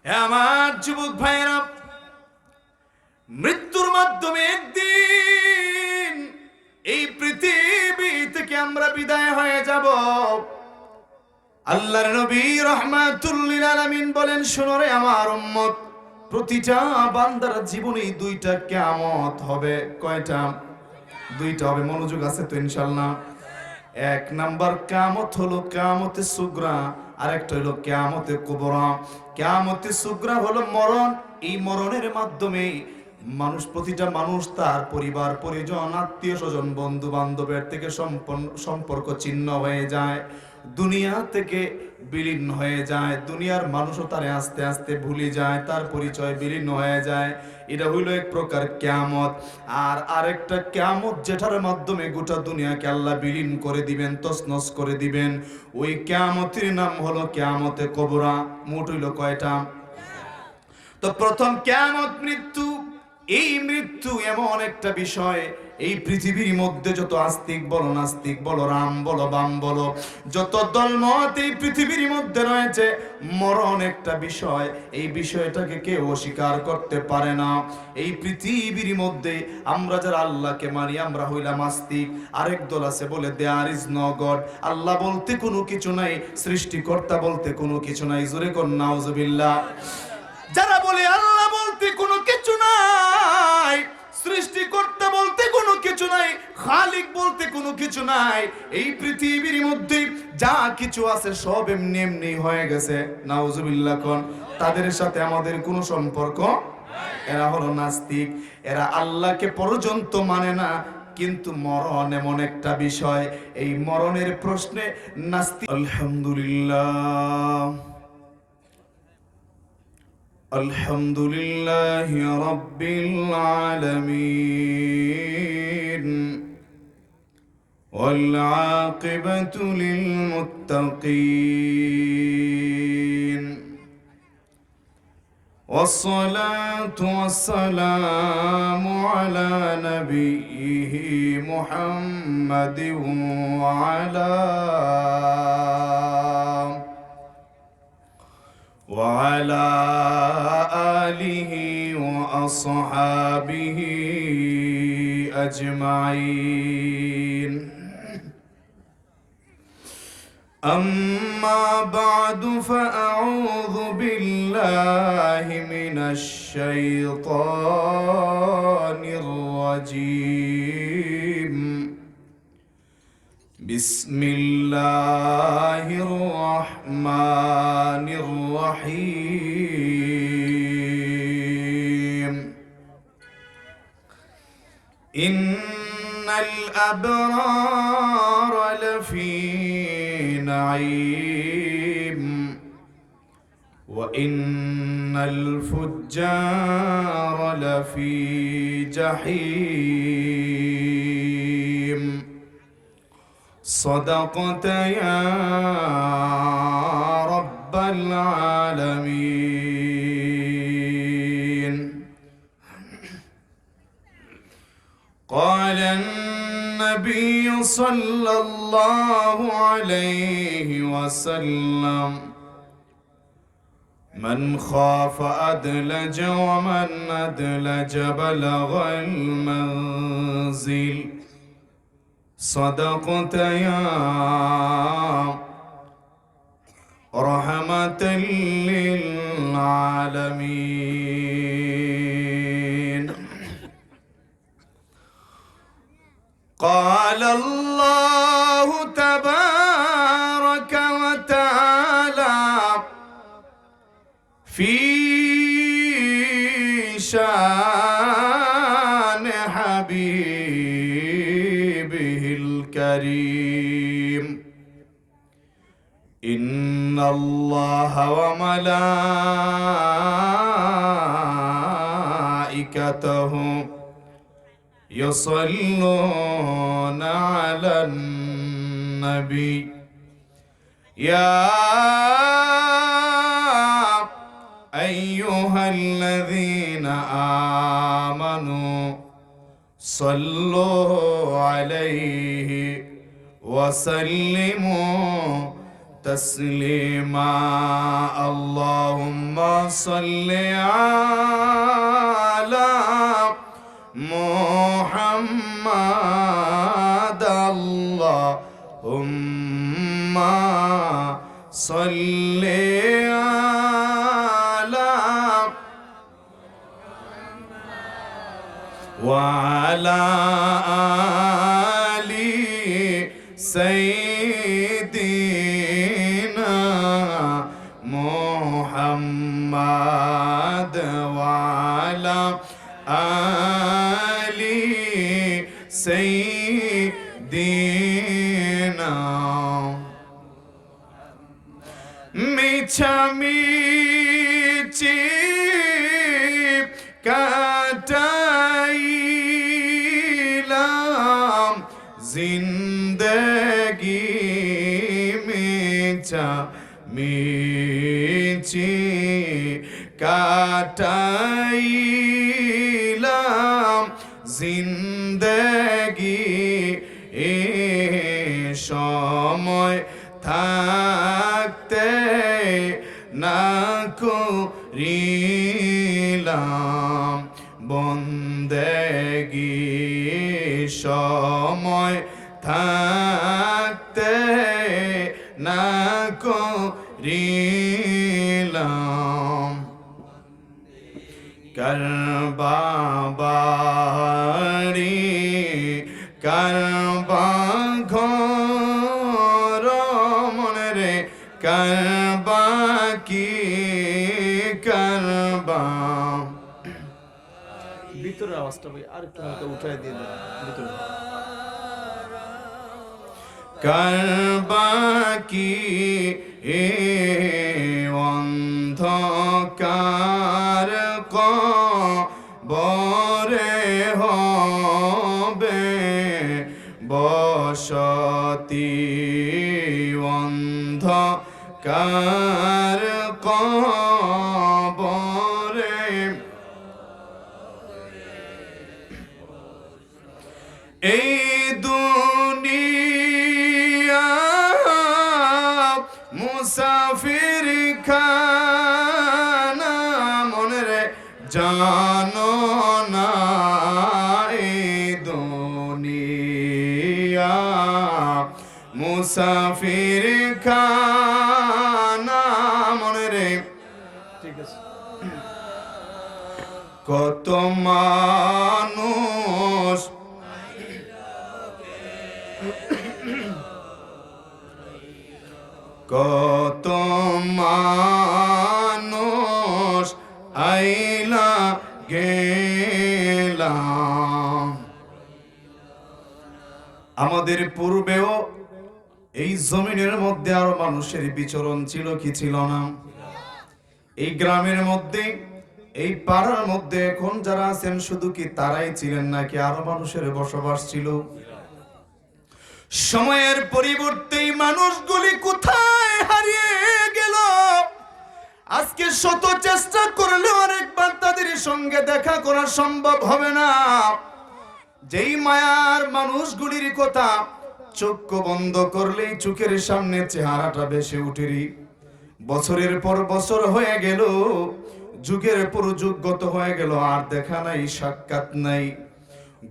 আমার যুবক ভাইরা, মৃত্যুর মাধ্যমে একদিন এই পৃথিবী থেকে আমরা বিদায় হয়ে যাব। আল্লাহর নবী রাহমাতুল লিল আলামিন বলেন, শোনো রে আমার উম্মত, প্রতিটা বান্দার জীবনে দুইটা কিয়ামত হবে। কয়টা? দুইটা হবে। মনোযোগ আছে তো ইনশাআল্লাহ? এক নাম্বার কিয়ামত হলো কিয়ামতে সুগরা, আর একটা হলো কিয়ামতে কুবরা। কিয়ামতে সুগরা হলো মরণ। এই মরণের মাধ্যমে প্রতিটা মানুষ তার পরিবার পরিজন, আত্মীয় স্বজন, বন্ধু বান্ধবের থেকে সম্পর্ক ছিন্ন হয়ে যায়, দুনিয়া থেকে বিলীন হয়ে যায়। দুনিয়ার মানুষও তারে আস্তে আস্তে ভুলে যায়, তার পরিচয় বিলীন হয়ে যায়। এটা হইল এক প্রকার কিয়ামত। আর আরেকটা কিয়ামত, যেটার মাধ্যমে গোটা দুনিয়াকে আল্লাহ বিলীন করে দিবেন, তছনছ করে দিবেন, ওই কিয়ামতের নাম হলো কিয়ামতে কুবরা। মোট হইল কয়টা? তো প্রথম কিয়ামত মৃত্যু। এই মৃত্যু এমন একটা বিষয়, এই পৃথিবীর মধ্যে যত আস্তিক বলো, নাস্তিক বলো, রাম বলো, বাম বলো, যত দলমত এই পৃথিবীর মধ্যে রয়েছে, মরণ একটা বিষয়। এই বিষয়টাকে কেউ অস্বীকার করতে পারে না। এই পৃথিবীর মধ্যে আমরা যারা আল্লাহকে মানি, আমরা হইলাম আস্তিক। আরেক দল আছে বলে দেয়ার ইজ নো গড, আল্লাহ বলতে কোনো কিছু নাই, সৃষ্টিকর্তা বলতে কোনো কিছু নাই। জোরে কোন নাউজুবিল্লাহ। যারা বলে আল্লাহ বলতে কোনো কিছু নাই, সৃষ্টিকর্তা বলতে কোনো কিছু নাই, খালিক বলতে কোনো কিছু নাই, এই পৃথিবীর মধ্যে যা কিছু আছে সব এমনি এমনি হয়ে গেছে, নাউজুবিল্লাহ কোন, তাদের সাথে আমাদের কোনো সম্পর্ক। এরা হলো নাস্তিক। এরা আল্লাহকে পর্যন্ত মানে না। কিন্তু মরণ এমন একটা বিষয়, এই মরণের প্রশ্নে নাস্তিক। আলহামদুলিল্লাহ, আলহামদুলিল্লাহি রাব্বিল আলামিন, ওয়াল আকিবাতু লিল মুত্তাকিন, والصلاة والسلام على نبيه محمد وعلى آله وأصحابه أجمعين. أما بعد، فأعوذ بالله من الشيطان الرجيم. بسم الله الرحمن الرحيم. إن الأبرار لفي نعيم، وإن الفجار لفي جحيم. صدقت يا رب العالمين. قال النبي صلى الله عليه وسلم: من خاف أدلج، ومن أدلج بلغ المنزل. صدقت يا رحمة للعالمين. قال الله تبارك وتعالى في شان حبيبه الكريم: إن الله وملائكته يصلون على النبي. يا أيها الذين آمنوا صلوا عليه وسلموا تسليما اللهم صل على محمد اللهم صل على وعلى آل سيدنا محمد وعلى آل سيدنا মিছামিছি কাটাইলাম জিন্দেগি মিছামিছি কাটাইলাম জিন্দেগি সময় থাকতে না করিলাম বন্দেগি সময় থাকতে না করিলাম কারবা বাড়ি কারবা ঘর মনে রে কারবা কি কারবা ভিতরের আওয়াজটা ভাই আর একটু হালকা উঠায় দিয়ে দেন ভিতরে কারবা কি অন্ধকার কবরে হবে বসতি অন্ধকার কবরে এই দুনিয়া মুসাফির খানা মনে রে জানো না এই দুনিয়া মুসাফির খানা মনে রে ঠিক আছে কত মানুষ কত মানুষ আইলা গেলাম আমাদের পূর্বেও এই জমিনের মধ্যে আরো মানুষের বিচরণ ছিল কি ছিল না এই গ্রামের মধ্যে এই পাড়ার মধ্যে এখন যারা আছেন শুধু কি তারাই ছিলেন নাকি আরো মানুষের বসবাস ছিল সময়ের পরিবর্তে মানুষগুলি কোথায় হারিয়ে গেল আজকে শত চেষ্টা করলেও আরেকবার তাদের সঙ্গে দেখা করা সম্ভব হবে না যেই মায়ার মানুষগুলির কথা চোখ বন্ধ করলেই চোখের সামনে চেহারাটা ভেসে উঠেরি বছরের পর বছর হয়ে গেল যুগের পর যুগ গত হয়ে গেল আর দেখা নাই সাক্ষাৎ নাই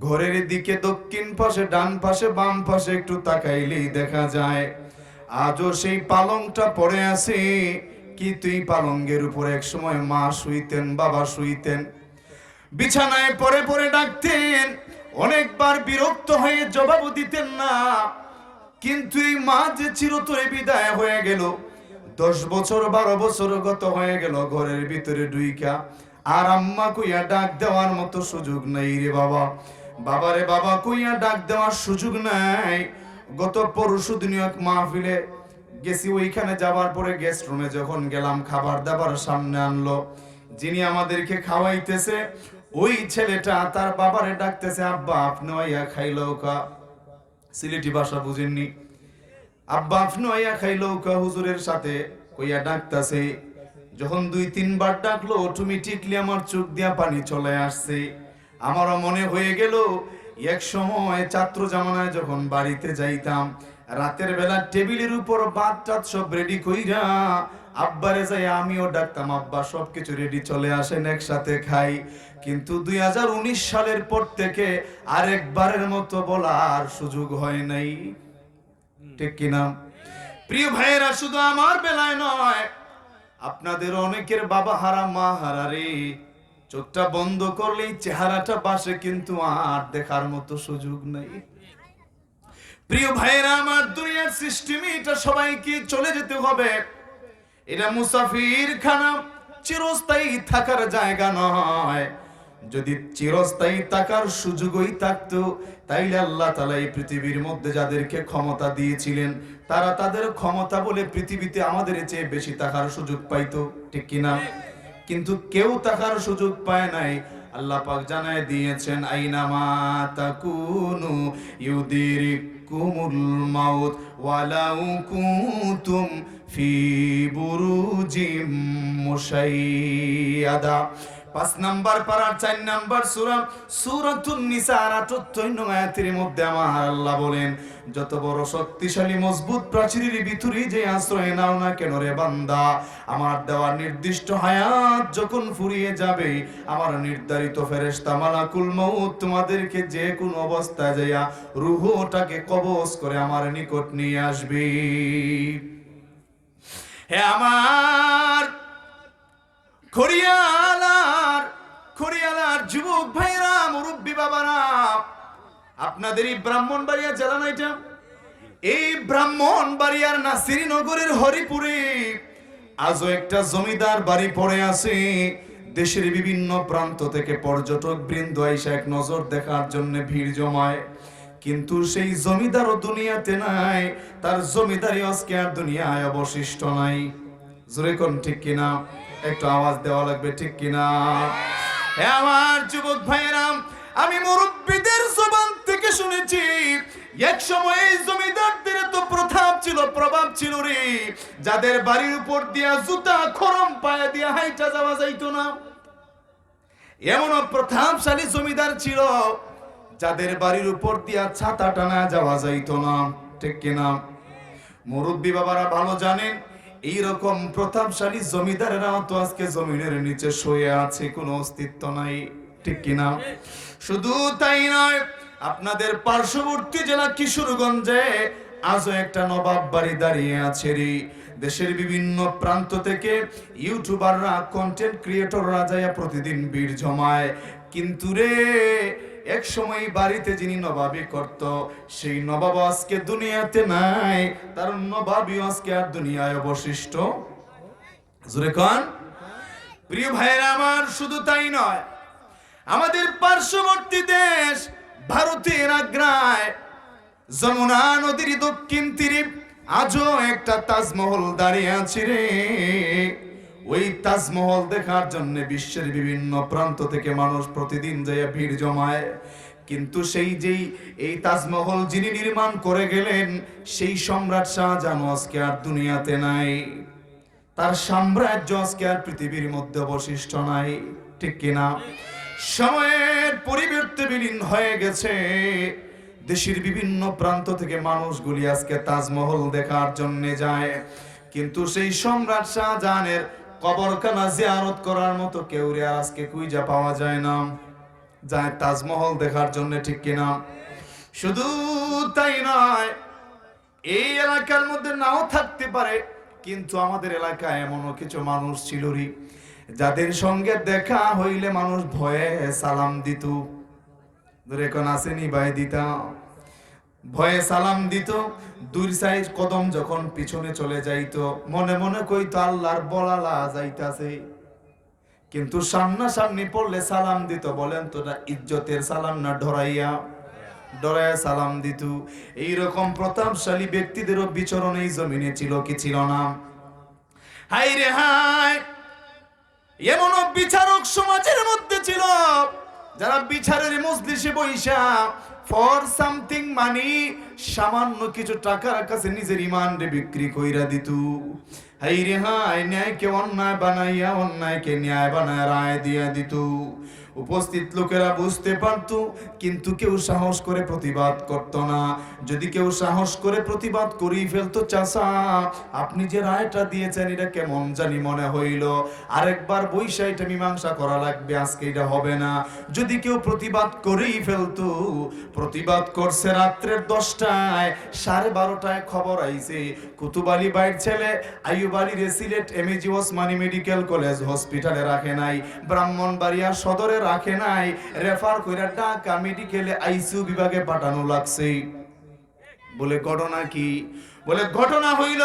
ঘরের দিকে দক্ষিণ পাশে ডান পাশে বাম পাশে একটু তাকাইলেই দেখা যায় আজও সেই পালংটা পড়ে আছে কি তুই পালঙ্গের উপর এক সময় মা শুইতেন বাবা শুইতেন বিছানায় পড়ে পড়ে ডাকতেন অনেকবার বিরক্ত হয়ে জবাব দিতেন না কিন্তু এই মা যে চিরতরে বিদায় হয়ে গেল 10 বছর 12 বছর গত হয়ে গেল ঘরের ভিতরে ঢুইকা আর আম্মা কইয়া ডাক দেওয়ার মতো সুযোগ নাই রে বাবা বাবারে বাবা কইয়া ডাক দেওয়ার সুযোগ নাই গত পরশুদিন এক মাহফিলে গেছি ওইখানে যাবার পরে গেস্ট রুমে যখন গেলাম খাবার দাবার সামনে আনলো যিনি আমাদেরকে খাওয়াইতেছে ওই ছেলেটা তার বাবারে ডাকতেছে আব্বা আপনি আইয়া খাইলো কা সিলেটি ভাষা বুঝেননি আব্বা আপনি আইয়া খাইলো কা হুজুরের সাথে কইয়া ডাকতেছে যখন 2-3 বার ডাকলো অটোমেটিকলি আমার চোখ দিয়া পানি চলে আসছে আমারও মনে হয়ে গেল এক সময় ছাত্র জামানায় যখন বাড়িতে যাইতাম রাতের বেলা টেবিলের উপর ভাত টাত সব রেডি কইরা আব্বারে যাই আমিও ডাকতাম, আব্বা সবকিছু রেডি, চলে আসেন একসাথে খাই। কিন্তু 2019 সালের পর থেকে আরেকবারের মতো বলার সুযোগ হয় নাই, ঠিক কিনা? প্রিয় ভাইয়েরা, শুধু আমার বেলায় নয়, আপনাদের অনেকের বাবা হারা মা হারা রে। চোখটা বন্ধ করলেই চেহারাটা পাশে, কিন্তু আর দেখার মতো সুযোগ নাই। প্রিয় ভাইয়েরা আমার, দুনিয়ার সিস্টেমে এটা সবাইকে চলে যেতে হবে। এটা মুসাফির খানা, চিরস্থায়ী থাকার জায়গা নয়। যদি চিরস্থায়ী থাকার সুযোগই থাকতো, তাইলে আল্লাহ তাআলা এই পৃথিবীর মধ্যে যাদেরকে ক্ষমতা দিয়েছিলেন, তারা তাদের ক্ষমতা বলে পৃথিবীতে আমাদের চেয়ে বেশি থাকার সুযোগ পাইতো, ঠিক কিনা? কিন্তু কেউ থাকার সুযোগ পায় নাই। আল্লাহ পাক জানায় দিয়েছেন, আইনামা তাকুনু ইউদিরিকুমুল মাউত ওয়ালাউ কুনতুম ফি বুরুজিম মুশাইয়াদা। 5 নাম্বার পারার 4 নাম্বার সূরা সূরাতুন নিসা 78 নং আয়াতের মধ্যে আমার আল্লাহ বলেন, যত বড় শক্তিশালী মজবুত প্রাচীরের ভিতরে যে আশ্রয় নাও না কেন রে বান্দা, আমার দেওয়া নির্দিষ্ট হায়াত যখন ফুরিয়ে যাবে, আমার নির্ধারিত ফেরেশতা মালাকুল মউত তোমাদেরকে যে কোনো অবস্থায় যাইয়া রূহটাকে কবজ করে আমার নিকট নিয়ে আসবে। হে আমার খড়িয়ালার যুবক ভাইরা, মুরব্বী বাবারা, আপনাদের এই ব্রাহ্মণবাড়িয়া জেলা না এটা? এই ব্রাহ্মণবাড়িয়ার নাসিরনগরের হরিপুরে আজও একটা জমিদার বাড়ি পড়ে আছে। দেশের বিভিন্ন প্রান্ত থেকে পর্যটক বৃন্দ আইসা এক নজর দেখার জন্য ভিড় জমায়। কিন্তু সেই জমিদারও দুনিয়াতে নাই, তার জমিদারি আজকে আর দুনিয়ায় অবশিষ্ট নাই। জোরে কোন ঠিক কিনা? একটু আওয়াজ দেওয়া লাগবে, ঠিক কিনা? হে আমার যুবক ভাইয়েরা, আমি মুরব্বীদের জবান থেকে শুনেছি, এক সময় এই জমিদারদের তো প্রতাপ ছিল, প্রভাব ছিল রে। যাদের বাড়ির উপর দিয়া জুতা খরম পায়ে দিয়া হাইটা যাওয়া যাইতো না, এমন প্রতাপশালী জমিদার ছিল, যাদের বাড়ির উপর দিয়া ছাতা টানা যাওয়া যাইতো না, ঠিক কিনা? মুরব্বী বাবারা ভালো জানেন, এইরকম প্রতাপশালী জমিদারেরাও তো আজকে জমিনের নিচে শুয়ে আছে, কোনো অস্তিত্ব নাই, ঠিক কিনা? শুধু তাই নয়, আপনাদের পার্শ্ববর্তী জেলা কিশোরগঞ্জে আজও একটা নবাব বাড়ি দাঁড়িয়ে আছে রে। দেশের বিভিন্ন প্রান্ত থেকে ইউটিউবাররা, কন্টেন্ট ক্রিয়েটররা যায় প্রতিদিন ভিড় জমায়। কিন্তু রে, এক সময় বাড়িতে যিনি নবাবি করত, সেই নবাব আজকে দুনিয়াতে নাই, তার নবাবী আজকে আর দুনিয়ায় অবশিষ্ট। জোরে কোন? প্রিয় ভাইয়েরা আমার, শুধু তাই নয়, আমাদের পার্শ্ববর্তী দেশ ভারতের আগ্রায় যমুনা নদীর দক্ষিণ তীরে আজও একটা তাজমহল দাঁড়িয়ে আছে রে। ওই তাজমহল দেখার জন্য বিশ্বের বিভিন্ন প্রান্ত থেকে মানুষ প্রতিদিন যায় ভিড় জমায়। কিন্তু এই তাজমহল যিনি নির্মাণ করে গেলেন, সেই সম্রাট শাহজাহান আজকে আর দুনিয়াতে নাই, তার সাম্রাজ্য আজকে আর পৃথিবীর মধ্যে অবশিষ্ট নাই, ঠিক কিনা? সময়ের পরিবর্তে বিলীন হয়ে গেছে। দেশের বিভিন্ন প্রান্ত থেকে মানুষগুলি আজকে তাজমহল দেখার জন্য যায়, কিন্তু সেই সম্রাট শাহজাহানের কবরখানা জিয়ারত করার মতো কেউ রে আজকে খুঁজে পাওয়া যায় না, যায় তাজমহল দেখার জন্য, ঠিক কিনা? শুধু তাই নয়, এই এলাকার মধ্যে নাও থাকতে পারে, কিন্তু আমাদের এলাকায় এমনও কিছু মানুষ ছিল রে, যাদের সঙ্গে দেখা হইলে মানুষ ভয়ে সালাম দিত। এখন আসেনি ভাই, দিতাম, ভয়ে সালাম দিত। 2 কদম যখন পিছনে চলে যাইতো, মনে মনে কইতো আল্লাহর বলালা যাইতাছে, কিন্তু সামনাসামনি পড়লে সালাম দিত। বলেন তো, না ইজ্জতের সালাম না ডরাইয়া সালাম দিত? এইরকম প্রতাপশালী ব্যক্তিদেরও বিচরণ এই জমিনে ছিল কি ছিল না? হাই রে হাই, এমন বিচারক সমাজের মধ্যে ছিল, যারা বিচারের মজলিসে বইসা ফর সামথিং মানি, সামান্য কিছু টাকার কাছে নিজের ইমান রে বিক্রি কইরা দিত। হাই রে হাই, ন্যায়কে অন্যায় বানাইয়া অন্যায়কে ন্যায় বানায় রায় দিয়া দিত। উপস্থিত লোকেরা বুঝতে পারত, কিন্তু কেউ সাহস করে প্রতিবাদ করত না। যদি কেউ সাহস করে প্রতিবাদ করেই ফেলতো, চাচা আপনি যে রায়টা দিয়েছেন এটা কেমন জানি মনে হইল, আরেকবার বৈশা এটা মীমাংসা করা লাগবে, আজকে এটা হবে না। যদি কেউ প্রতিবাদ করেই ফেলতো, প্রতিবাদ করছে রাত্রের 10টায়, 12:30টায় খবর আইছে কুতুব আলী ভাইয়ের ছেলে Ayub Ali Sylhet MAG Osmani medical college হসপিটালে রাখে নাই, ব্রাহ্মণবাড়িয়া সদরে রাখে নাই, রেফার কইরা ঢাকা মেডিকেলে আইসিইউ বিভাগে পাঠানো লাগছে। বলে ঘটনা কি? বলে ঘটনা হইল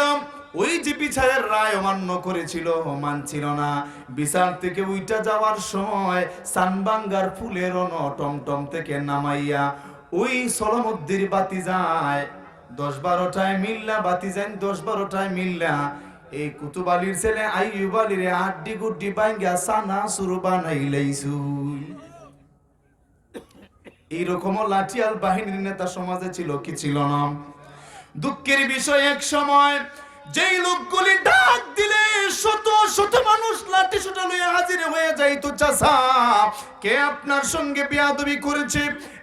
ওই যে বিচারের রায় অমান্য করেছিল, মানছিল না, বিচার থেকে উইটা যাওয়ার সময় সানবাঙ্গার ফুলের টমটম থেকে নামাইয়া ওই সলামুদ্দির বাতি যায় 10-12টায় মিল্লা, বাতি যায় 10-12টায় মিল্লা। এই কুতুব আলীর ছেলে আইয়ুব আলীর আড্ডি গুড্ডি বাইঙ্গা সানা সুর বানাইলাইছু। এইরকমও লাঠিয়াল বাহিনীর নেতা সমাজে ছিল কি ছিল না? দুঃখের বিষয়, এক সময় যেই লোকগুলি ডাক দিলে শত শত মানুষ লাঠি সোটা লইয়া হাজির হয়ে যাইতো। চাচা কে আপনার সঙ্গে বেয়াদবি করেছে?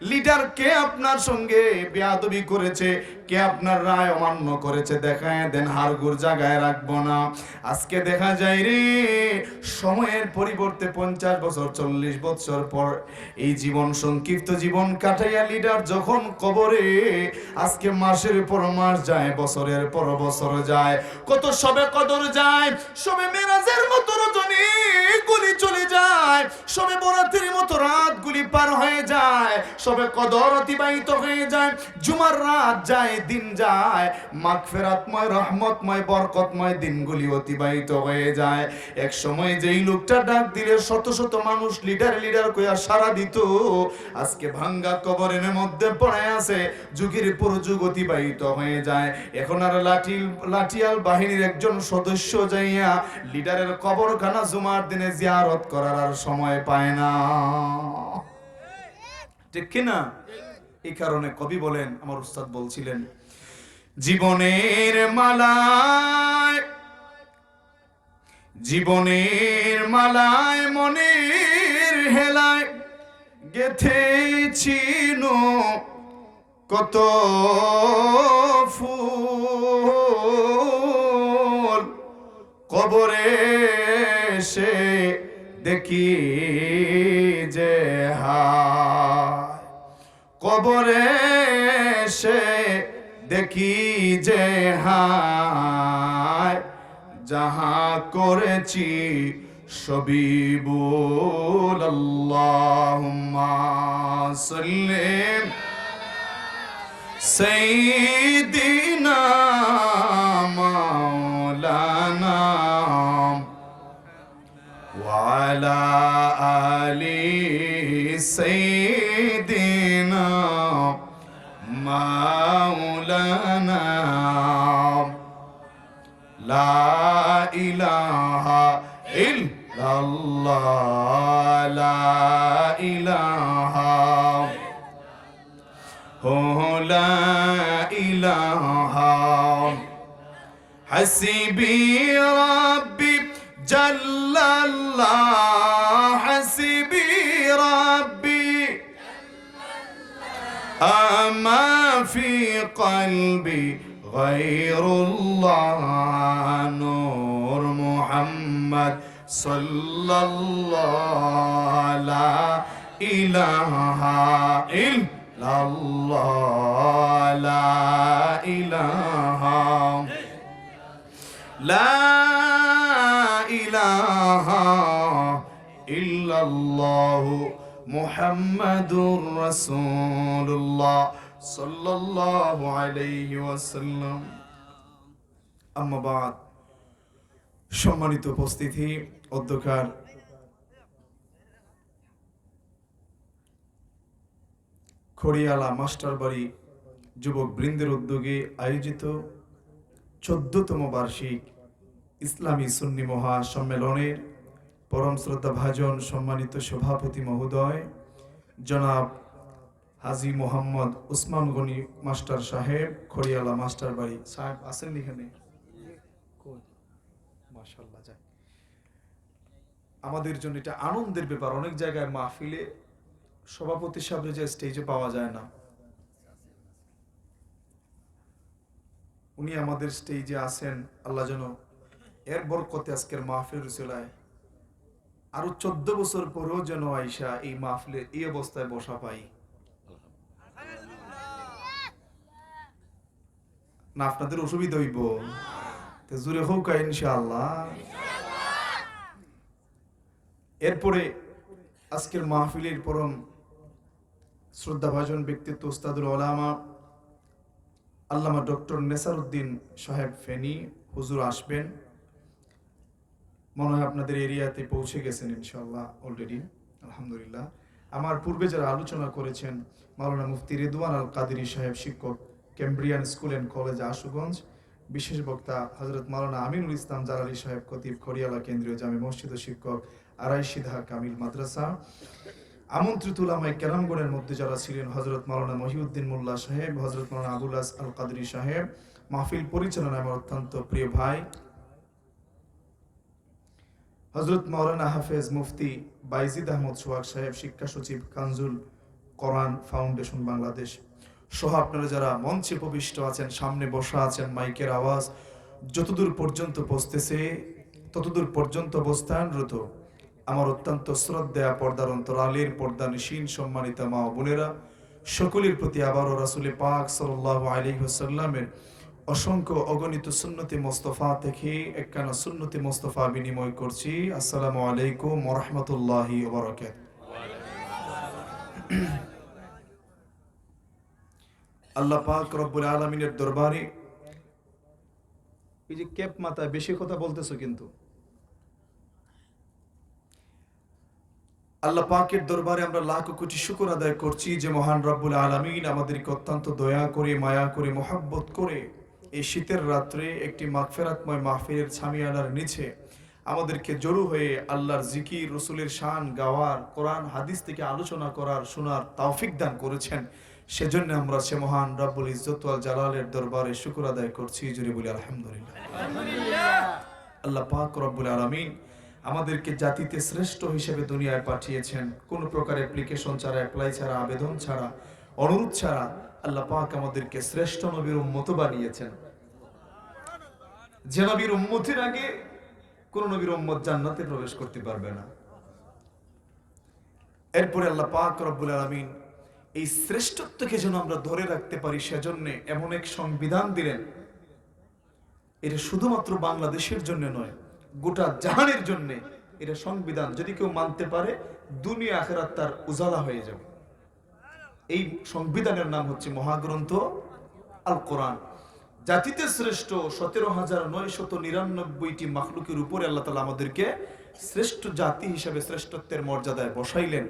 লিডার কে আপনার সঙ্গে বেয়াদবি করেছে? কে আপনার রায় অমান্য করেছে? দেখায় দেন, হাড়গোড় জায়গায় রাখবো না। আজকে দেখা যায় রে, সময়ের পরিবর্তে 50 বছর 40 বছর পর এই জীবন সংক্ষিপ্ত জীবন কাটাইয়া লিডার যখন কবরে, আজকে মাসের পর মাস যায়, বছরের পর বছর যায়, কত সবে কদর যায়, সবে মেরাজের মতো রজনী গুলি চলে যায়, সবে বরাতের মতো রাত গুলি পার হয়ে যায়, সবে কদর অতিবাহিত হয়ে যায়, জুমার রাত যায়, দিন যায়, মাগফিরাতময় রহমতময় বরকতময় দিনগুলি অতিবাহিত হয়ে যায়। এক সময় যেই লোকটা ডাক দিলে শত শত মানুষ লিডার লিডার কইয়া সারা দিত, আজকে ভাঙ্গা কবরের মধ্যে পড়ে আছে, যুগের পর যুগ অতিবাহিত হয়ে যায়। এখন আর লাঠিয়াল বাহিনীর একজন সদস্য যাইয়া লিডারের কবরখানা জুমার দিনে জিয়ারত করার আর সময় পায় না, ঠিক কিনা? এই কারণে কবি বলেন, আমার উস্তাদ বলছিলেন, জীবনের মালায়, জীবনের মালায় মনের হেলায় গেথেছিল কত ফুল, কবরে সে দেখি যে হায়, কবরে সে দেখি যে হায়, যাহা করেছি সবই বল আল্লাহুম্মা সাল্লি সাইয়্যিদিনা মাওলানা ওয়া আলা আলি সাইয়্যিদিনা মাওলানা লা ইলাহা ইল্লাল্লাহ, লা ইলাহা লা ইলাহা হাসবি রাব্বি জাল্লাল্লাহ, হাসবি রাব্বি আমা ফি কলবি গায়রুল্লাহ, নূর মুহাম্মদ সাল্লাল্লাহু লা ইলাহা ইল্লাল্লাহ, লা ইলাহা লা ইলাহা ইল্লাল্লাহ মুহাম্মাদুর রাসূলুল্লাহ সাল্লাল্লাহু আলাইহি ওয়াসাল্লাম। আম্মা বাদ, সম্মানিত উপস্থিতি, অধ্যকার খড়িয়ালা মাস্টারবাড়ি যুবক বৃন্দের উদ্যোগে আয়োজিত 14তম বার্ষিক ইসলামী সুন্নি মহা সম্মেলনের পরম শ্রদ্ধা ভাজন সম্মানিত সভাপতি মহোদয় জনাব হাজী মোহাম্মদ উসমান গনি মাস্টার সাহেব, খড়িয়ালা মাস্টারবাড়ি সাহেব আছেন এখানে? মাশাআল্লাহ। আমাদের জন্য এটা আনন্দের ব্যাপার। অনেক জায়গায় মাহফিলে সভাপতির সামনে যে স্টেজে পাওয়া যায় না, উনি আমাদের স্টেজে আছেন। আল্লাহ যেন এর বরকতে আজকের মাহফিল রসুলায় আরো 14 বছর পরেও যেন আইসা এই মাহফিলে এই অবস্থায় বসা পাই না। আপনাদের অসুবিধা হইব তো জোরে হোক ইনশাআল্লাহ। এরপরে আজকের মাহফিলের পরম শ্রদ্ধাভাজন ব্যক্তিত্ব উস্তাদুল উলামা আল্লামা ডক্টর নেসারউদ্দিন সাহেব ফেনী হুজুর আসবেন। মনে হয় আপনাদের এরিয়াতে পৌঁছে গেছেন ইনশাআল্লাহ অলরেডি, আলহামদুলিল্লাহ। আমার পূর্বে যারা আলোচনা করেছেন, মাওলানা মুফতি রিদওয়ান আল কাদেরী সাহেব, শিক্ষক, Cambrian school and college Ashuganj. বিশেষ বক্তা হযরত মাওলানা আমিনুল ইসলাম জালালী সাহেব, খতিব, খড়িয়ালা কেন্দ্রীয় জামে মসজিদ ও শিক্ষক, আড়াইশিধা কামিল মাদ্রাসা। আমন্ত্রিত উলামায়ে কেরামগণের মধ্যে যারা ছিলেন, হযরত মাওলানা মহিউদ্দিন মোল্লা সাহেব, হযরত মাওলানা আবুল আস আল কাদেরী সাহেব। মাহফিল পরিচালনায় আমার অত্যন্ত প্রিয় ভাই হযরত মাওলানা হাফেজ মুফতি বাইজিদ আহমদ সোহাগ সাহেব, শিক্ষা সচিব, কানজুল কোরআন ফাউন্ডেশন বাংলাদেশ সহ আপনারা যারা মঞ্চে উপবিষ্ট আছেন, সামনে বসা আছেন, মাইকের আওয়াজ যতদূর পর্যন্ত পৌঁছতেছে ততদূর পর্যন্ত অবস্থানরত আমার অত্যন্ত শ্রদ্ধেয় পর্দার অন্তরালের পর্দা নিশীন সম্মানিত মা ও বোনেরা, সকলের প্রতি আবারও রাসূল পাক সাল্লাল্লাহু আলাইহি ওয়াসাল্লামের অসংখ্য অগণিত সুন্নতে মোস্তফা থেকে একখানা সুন্নতে মোস্তফা বিনিময় করছি। আসসালামু আলাইকুম ওয়া রাহমাতুল্লাহি ওয়া বারাকাতুহু। আল্লাহ পাক রব্বুল আলামিনের দরবারে এই যে ক্যাপ মাথায় বেশি কথা বলতেছো, কিন্তু আল্লাহ পাকের দরবারে আমরা লাখ কোটি শুকর আদায় করছি যে মহান রব্বুল আলামিন আমাদেরকে অত্যন্ত দয়া করে, মায়া করে, মহব্বত করে এই শীতের রাত্রে একটি মাগফিরাতময় মাহফিলের ছামিয়ানার নিচে আমাদেরকে জড়ো হয়ে আল্লাহর জিকির, রসুলের শান গাওয়ার, কোরআন হাদিস থেকে আলোচনা করার, শোনার তৌফিক দান করেছেন। সেজন্য আমরা সে মহান রব্বুল ইজ্জত ওয়াল জালালের দরবারে শুকর আদায় করছি। জোরে বলি আলহামদুলিল্লাহ। আল্লাহ পাক রব্বুল আলামিন আমাদেরকে জাতিতে শ্রেষ্ঠ হিসেবে দুনিয়ায় পাঠিয়েছেন, কোন প্রকার অ্যাপ্লিকেশন ছাড়া, অ্যাপ্লাই ছাড়া, আবেদন ছাড়া, অনুরোধ ছাড়া আল্লাহ পাক আমাদেরকে শ্রেষ্ঠ নবীর উম্মত বানিয়েছেন। যে নবীর উম্মতের আগে কোন নবীর উম্মত জান্নাতে প্রবেশ করতে পারবে না। এরপরে আল্লাহ পাক রব্বুল আলামিন এই শ্রেষ্ঠত্বকে যেন আমরা ধরে রাখতে পারি সেজন্য এমন এক সংবিধান দিলেন। এটা শুধুমাত্র বাংলাদেশের জন্য নয়, গোটা জাহানের জন্য এটা সংবিধান। যদি কেউ মানতে পারে, দুনিয়া আখিরাত তার উজালা হয়ে যাবে। এই সংবিধানের নাম হচ্ছে মহাগ্রন্থ আল কোরআন। জাতিতে শ্রেষ্ঠ 17,999টি মাখলুকের উপরে আল্লাহ তাআলা আমাদেরকে শ্রেষ্ঠ জাতি হিসেবে শ্রেষ্ঠত্বের মর্যাদায় বসাইলেন।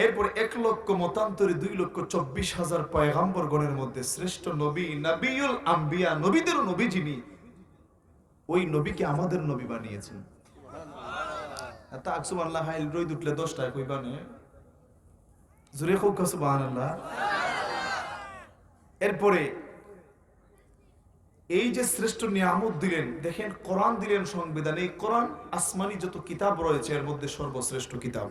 এরপর 1 লক্ষ মতান্তরে 2,24,000 পয়গম্বর গণের মধ্যে শ্রেষ্ঠ নবী, নবিউল আম্বিয়া, নবীদেরও নবী যিনি, ওই নবীকে আমাদের নবী বানিয়েছেন। তা সুবহানাল্লাহ হাইল রই দুটলে 10 টাকা কইবানে জোরে হোক সুবহানাল্লাহ। এরপরে এই যে শ্রেষ্ঠ নিয়ামত দিলেন, দেখেন কোরআন দিলেন সংবিধান। এই কোরআন আসমানি যত কিতাব রয়েছে এর মধ্যে সর্বশ্রেষ্ঠ কিতাব।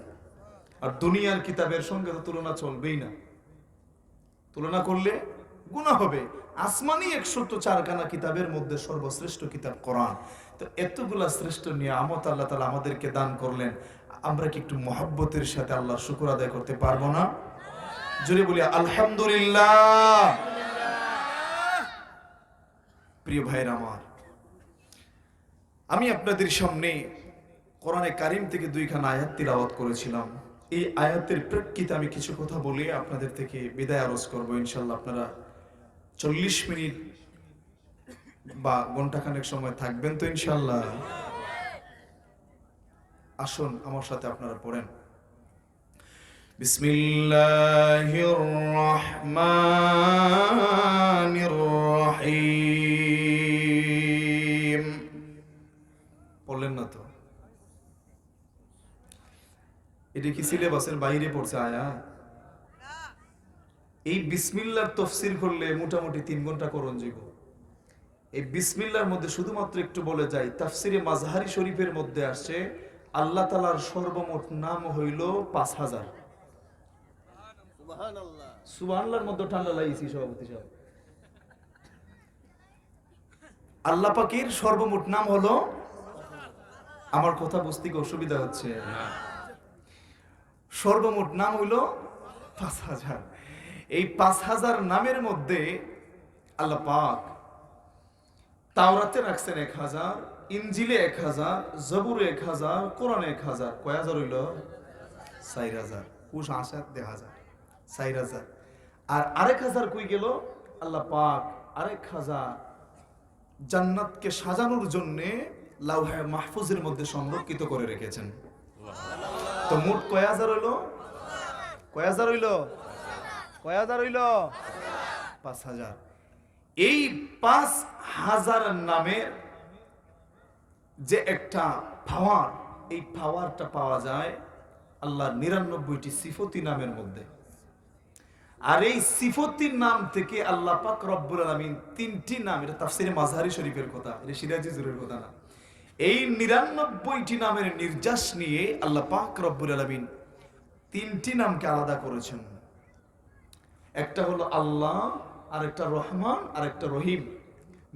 আর দুনিয়ার কিতাবের সঙ্গে তো তুলনা চলবেই না, তুলনা করলে গুনাহ হবে। আসমানি 104 খানা কিতাবের মধ্যে সর্বশ্রেষ্ঠ কিতাব কোরআন। তো এতগুলা শ্রেষ্ঠ নিয়ামত আল্লাহ তাআলা আমাদেরকে দান করলেন, আমরা কি একটু মহব্বতের সাথে আল্লাহর শুকর আদায় করতে পারবো না? জোরে বলি আলহামদুলিল্লাহ। প্রিয় ভাইরা আমার, আমি আপনাদের সামনে কোরআনে কারিম থেকে 2খানা আয়াত তিলাওয়াত করেছিলাম। এই আয়াতের প্রেক্ষিতে আমি কিছু কথা বলে আপনাদের থেকে বিদায় আরজ করব ইনশাআল্লাহ। আপনারা 40 মিনিট বা ঘন্টাখানেক সময় থাকবেন তো ইনশাআল্লাহ? আসুন আমার সাথে আপনারা পড়েন। বিসমিল্লাহির রহমানির রহিম। পড়লেন না তো? এটা কি সিলেবাসের বাইরে পড়ছে আয়াত? এই বিসমিল্লাহর তাফসীর করলে মোটামুটি 3 ঘন্টা করণ যাব। এই বিসমিল্লাহর মধ্যে শুধুমাত্র একটু বলে যাই, তাফসিরে মাজহারি শরীফের মধ্যে আসছে আল্লাহ তাআলার সর্বমোট নাম হইল 5000। সুবহানাল্লাহর মধ্যে ঠান্ডা লাগিয়েছি সভাপতি সাহেব। আল্লাহ পাকের সর্বমোট নাম হলো, আমার কথা বুঝতে কি অসুবিধা হচ্ছে? সর্বমোট নাম হইল 5000। এই 5000 নামের মধ্যে আল্লাহ পাক তাওরাতে রাখছেন 1000, ইনজিলে 1000, জবুরে 1000, কোরআনে 1000। কয় হাজার হইল? 4000। কুশ আসাত 1000, 4000। আর আরেক 1000 কই গেল? আল্লাহ পাক আরেক 1000 জান্নাতকে সাজানোর জন্য লাউহে মাহফুজের মধ্যে সংরক্ষিত করে রেখেছেন। তো মোট কয় হাজার হইল? কয় হাজার হইল? কয় হাজার হইল? 5000। এই 5000 নামের যে একটা পাওয়ার, এই পাওয়ারটা পাওয়া যায় আল্লাহর 99টি সিফতি নামের মধ্যে। আর এই সিফতির নাম থেকে আল্লাহ পাক রব্বুল আলামিন 3টি নাম, এটা তাফসিরে মাযহারি শরীফের কথা, এটা সিরাজি জুরের কথা না। এই 99টি নামের নির্যাস নিয়ে আল্লাহ পাক রব্বুল আলামিন 3টি নামকে আলাদা করেছেন। একটা হলো আল্লাহ, আর একটা রহমান, আর একটা রহিম।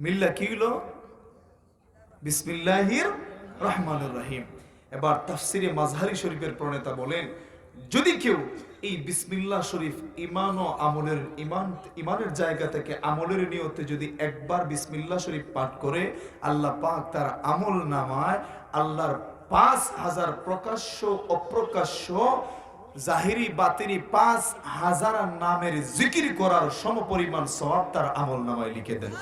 মিল্লা কি হলো? বিসমিল্লাহির রহমানির রহিম। এবার তাফসিরে মাযহারি শরীফের প্রণেতা বলেন, যদি কেউ এই বিসমিল্লাহ শরীফ ইমান ও আমলের ইমানের জায়গা থেকে আমলের নিয়তে যদি একবার বিসমিল্লাহ শরীফ পাঠ করে, আল্লাহ পাক তার আমল নামায় আল্লাহর 5000 প্রকাশ্য অপ্রকাশ্য জাহিরি বাতিনি 5000 নামের জিকির করার সমপরিমাণ সওয়াব তার আমল নামায় লিখে দেন।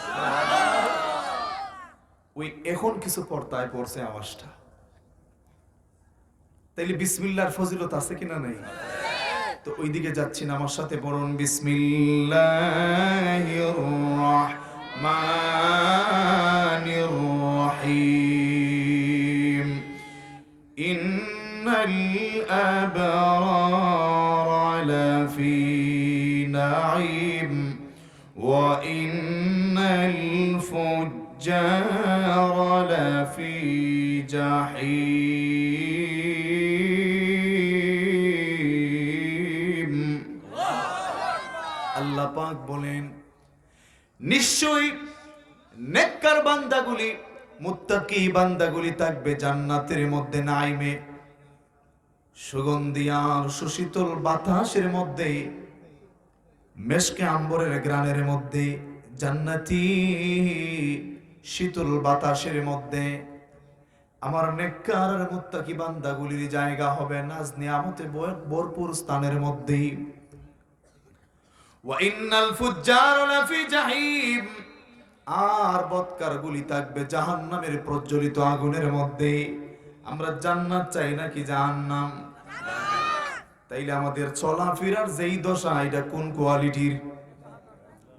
ওই এখন কিছু পর্দায় পড়ছে আওয়াজটা, তাইলে বিসমিল্লাহর ফজিলত আছে কিনা নাই? তো ওইদিকে যাচ্ছি না, আমার সাথে বলুন বিসমিল্লাহির রাহমানির রহিম। ইন্নাল আবরারা লাফি নাঈম ওয়া ইন্নাল ফুজ্জারা লাফি জাহিম। আল্লাহ পাক বলেন, নিশ্চয়ই নেককার বান্দাগুলি, মুত্তাকি বান্দাগুলি থাকবে জান্নাতের মধ্যে নাইমে, সুগন্ধি আর সুশীতল বাতাসের মধ্যে, মেশকে আম্বরের গ্রানের মধ্যে, জান্নাতি শীতল বাতাসের মধ্যে আমার নেককার আর মুত্তাকি বান্দাগুলির জায়গা হবে নাজ নিয়ামতে ভরপুর স্থানের মধ্যে। ওয়া ইন্নাল ফুজ্জার লাফি জাহিম, আর বদকারগুলি থাকবে জাহান্নামের প্রজ্বলিত আগুনের মধ্যে। আমরা জান্নাত চাই নাকি জাহান্নাম? তাইলে আমাদের চলাফেরার যেই দশা, এটা কোন কোয়ালিটির?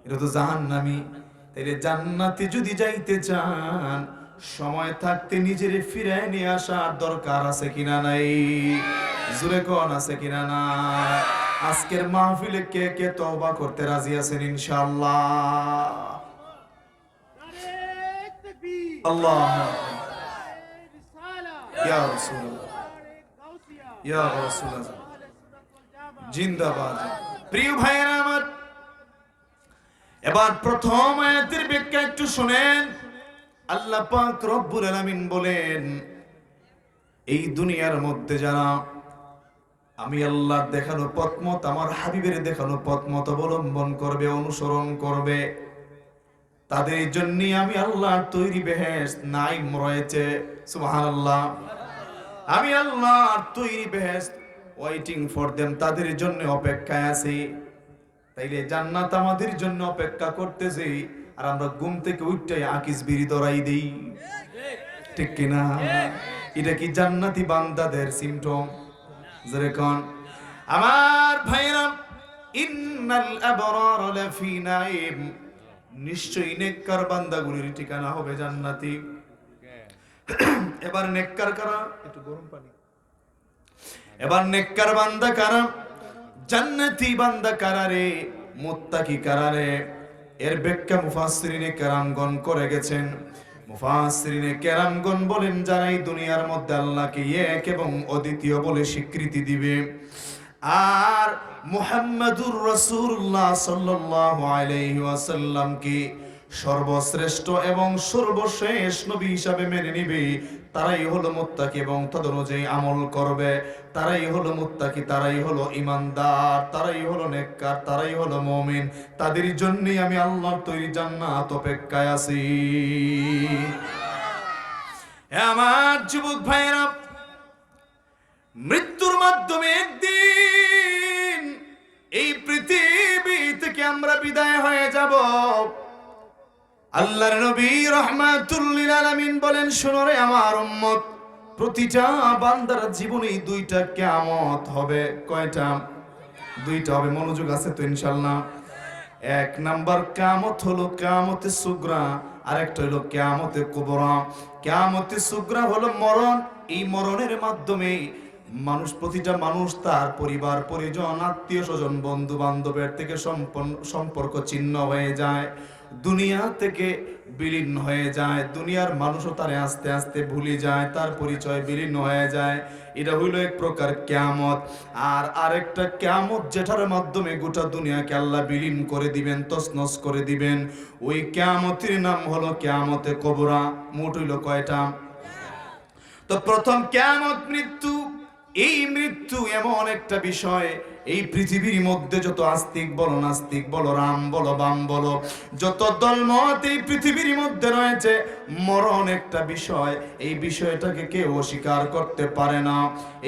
এটা তো জাহান্নামী। তাইলে জান্নাতে যদি যাইতে চান, সময় থাকতে নিজের ফিরায় নিয়ে আসার দরকার আছে কিনা নাই? জোরে কোন আছে কিনা না? আজকের মাহফিলে কে কে তওবা করতে রাজি আছেন ইনশাআল্লাহ? আল্লাহ ইয়া রাসূলুল্লাহ, ইয়া রাসূলুল্লাহ, জিন্দাবাদ। প্রিয় ভাইয়েরা আমার, এবার প্রথম আয়াতের ব্যাখ্যা একটু শুনেন। আল্লাহ পাক রব্বুল আলামিন বলেন, এই দুনিয়ার মধ্যে যারা আমি আল্লাহর দেখানো পথমত, আমার হাবিবের দেখানো পথমত অবলম্বন করবে, অনুসরণ করবে, তাদের জন্য আমি আল্লাহর তৈরি বেহেশত নাইম রয়েছে। সুবহানাল্লাহ। আমি আল্লাহর তৈরি বেহেশত ওয়েটিং ফর দেম, তাদের জন্য অপেক্ষায় আছে। তাইলে জান্নাত আমাদের জন্য অপেক্ষা করতেছে, আর আমরা ঘুম থেকে উঠতে আকিস বিড়ি ধরাই দেই, ঠিক কিনা? এটা কি জান্নাতি বান্দাদের সিম্পটম? যেরকম আমার ভাইরা, ইন্নাল আবরার লাফি নাঈম, নিশ্চয়ই নেককার বান্দাগুলির ঠিকানা হবে জান্নাতি। এবার নেককার কারা? একটু গরম পানি। এবার নেককার বান্দা কারা? জান্নাতি বান্দা কারা রে? মুত্তাকি কারা রে? এর ব্যাখ্যা মুফাসসিরিনে কেরামগণ করে গেছেন। মুফাসসিরিনে কেরামগণ বলেন, যারা এই দুনিয়ার মধ্যে আল্লাহকে এক এবং অদ্বিতীয় বলে স্বীকৃতি দিবে আর মুহাম্মাদুর রাসূলুল্লাহ সাল্লাল্লাহু আলাইহি ওয়াসাল্লামকে সর্বশ্রেষ্ঠ এবং সর্বশেষ নবী হিসাবে মেনে নিবে, তারাই হলো মুত্তাকি এবং তদনুযায়ী আমল করবে। তারাই হলো মুত্তাকি, তারাই হলো ঈমানদার, তারাই হলো নেককার, তারাই হলো মুমিন। তাদের জন্যই আমি আল্লাহর তৈরি জান্নাত অপেক্ষায় আছি। হে আমার যুবক ভাইরা, মৃত্যুর মাধ্যমে একদিন এই পৃথিবী থেকে আমরা বিদায় হয়ে যাব। আল্লাহর নবী রাহমাতুল লিল আলামিন বলেন, শোনো রে আমার উম্মত, প্রতিটা বান্দার জীবনে দুইটা কিয়ামত হবে। কয়টা? দুইটা হবে। মনোযোগ আছে তো ইনশাআল্লাহ? এক নাম্বার কিয়ামত হলো কিয়ামতে সুগরা, আরেকটা হলো কিয়ামতে কুবরা। কিয়ামতে সুগরা হলো মরণ। এই মরণের মাধ্যমে প্রতিটা মানুষ তার পরিবার পরিজন, আত্মীয় স্বজন, বন্ধু বান্ধবের থেকে সম্পর্ক ছিন্ন হয়ে যায়, দুনিয়া থেকে বিলীন হয়ে যায়। দুনিয়ার মানুষও তারে আস্তে আস্তে ভুলে যায়, তার পরিচয় বিলীন হয়ে যায়। এটা হইল এক প্রকার কিয়ামত। আর আরেকটা কিয়ামত যেটার মাধ্যমে গোটা দুনিয়াকে আল্লাহ বিলীন করে দিবেন, তছনছ করে দিবেন, ওই কিয়ামতের নাম হলো কিয়ামতে কুবরা। মোট হইল কয়টা? তো প্রথম কিয়ামত মৃত্যু। এই মৃত্যু এমন একটা বিষয়, এই পৃথিবীর মধ্যে যত আস্তিক বলো, নাস্তিক বলো, রাম বলো, বাম বলো, যত দলমত এই পৃথিবীর মধ্যে রয়েছে, মরণ একটা বিষয়, এই বিষয়টাকে কেউ অস্বীকার করতে পারে না।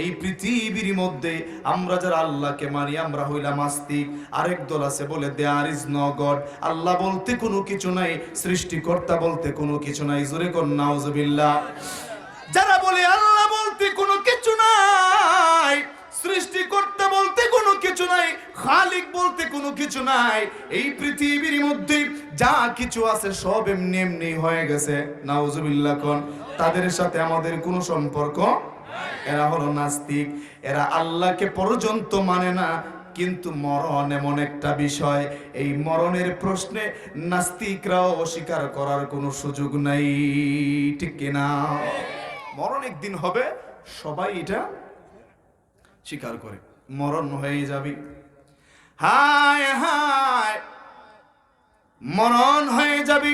এই পৃথিবীর মধ্যে আমরা যারা আল্লাহকে মানি, আমরা হইলাম আস্তিক। আরেক দল আছে বলে দেয়ার ইজ নো গড, আল্লাহ বলতে কোনো কিছু নাই, সৃষ্টিকর্তা বলতে কোনো কিছু নাই। জোরে কোন নাউজুবিল্লাহ। যারা বলে আল্লাহ বলতে কোনো কিছু নাই, সৃষ্টিকর্তা বলতে কোনো কিছু নাই, খালিক বলতে কোনো কিছু নাই, এই পৃথিবীর মধ্যে যা কিছু আছে সব এমনি এমনি হয়ে গেছে, নাউজুবিল্লাহ কোন, তাদের সাথে আমাদের কোনো সম্পর্ক। এরা হলো নাস্তিক, এরা আল্লাহকে পর্যন্ত মানে না। কিন্তু মরণ এমন একটা বিষয়, এই মরণের প্রশ্নে নাস্তিকরাও অস্বীকার করার কোনো সুযোগ নাই, ঠিক কিনা? মরণ একদিন হবে, সবাই এটা স্বীকার করে, মরণ হয়ে যাবে। হায় হায়, মরণ হয়ে যাবে।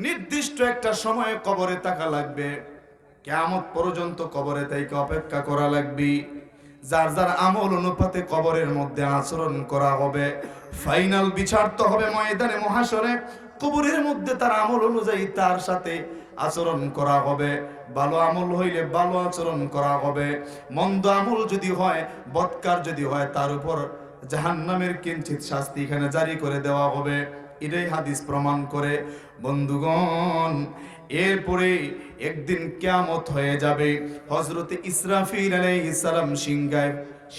নির্দিষ্ট একটা সময়ে কবরে থাকা লাগবে, কিয়ামত পর্যন্ত কবরে তাইকে অপেক্ষা করা লাগবে। যার যার আমল অনুপাতে কবরের মধ্যে আচরণ করা হবে। ফাইনাল বিচার তো হবে ময়দানে মহাশরে, কবরের মধ্যে তার আমল অনুযায়ী তার সাথে আচরণ করা হবে। ভালো আমল হইলে ভালো আচরণ করা হবে, মন্দ আমল যদি হয়, বদকার যদি হয়, তার উপর জাহান্নামের কিঞ্চিত শাস্তি এখানে জারি করে দেওয়া হবে। এটাই হাদিস প্রমাণ করে। বন্ধুগণ, এরপরে একদিন কিয়ামত হয়ে যাবে। হযরতে ইসরাফিল আলাইহিস সালাম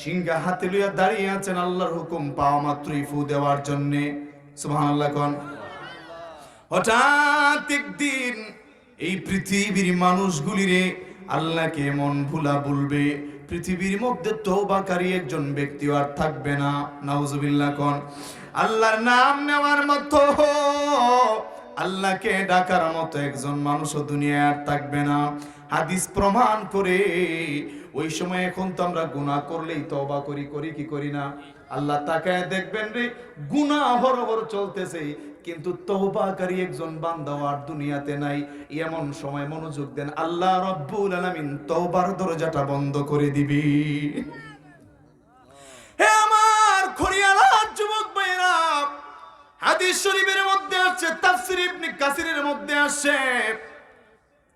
সিংহা হাতে লইয়া দাঁড়িয়ে আছেন, আল্লাহর হুকুম পাওয়া মাত্রই ফু দেওয়ার জন্য। সুবহানাল্লাহ কোন। হঠাৎ একদিন এই পৃথিবীর মানুষগুলিরে আল্লাহকে মন ভুলা বলবে। পৃথিবীর মধ্যে তওবাকারী একজন ব্যক্তি আর থাকবে না, নাউজুবিল্লাহ কোন। আল্লাহর নাম নেওয়ার মতো, আল্লাহকে ডাকার মতো একজন মানুষও দুনিয়ায় আর থাকবে না। হাদিস প্রমাণ করে। ওই সময় এখন তো আমরা গুনাহ করলেই তওবা করি কি করি না? আল্লাহ তাকায় দেখবেন রে, গুনাহ হরহর চলতেছে, কিন্তু তওবাকারী একজন বান্দা আর দুনিয়াতে নাই। এমন সময় মনোযোগ দেন, আল্লাহ রাব্বুল আলামিন তওবার দরজাটা বন্ধ করে দিবি। হে আমার খড়িয়ালা যুবক ভাইরা, হাদিস শরীফের মধ্যে আছে, তাফসীর ইবনে কাসিরের মধ্যে আছে,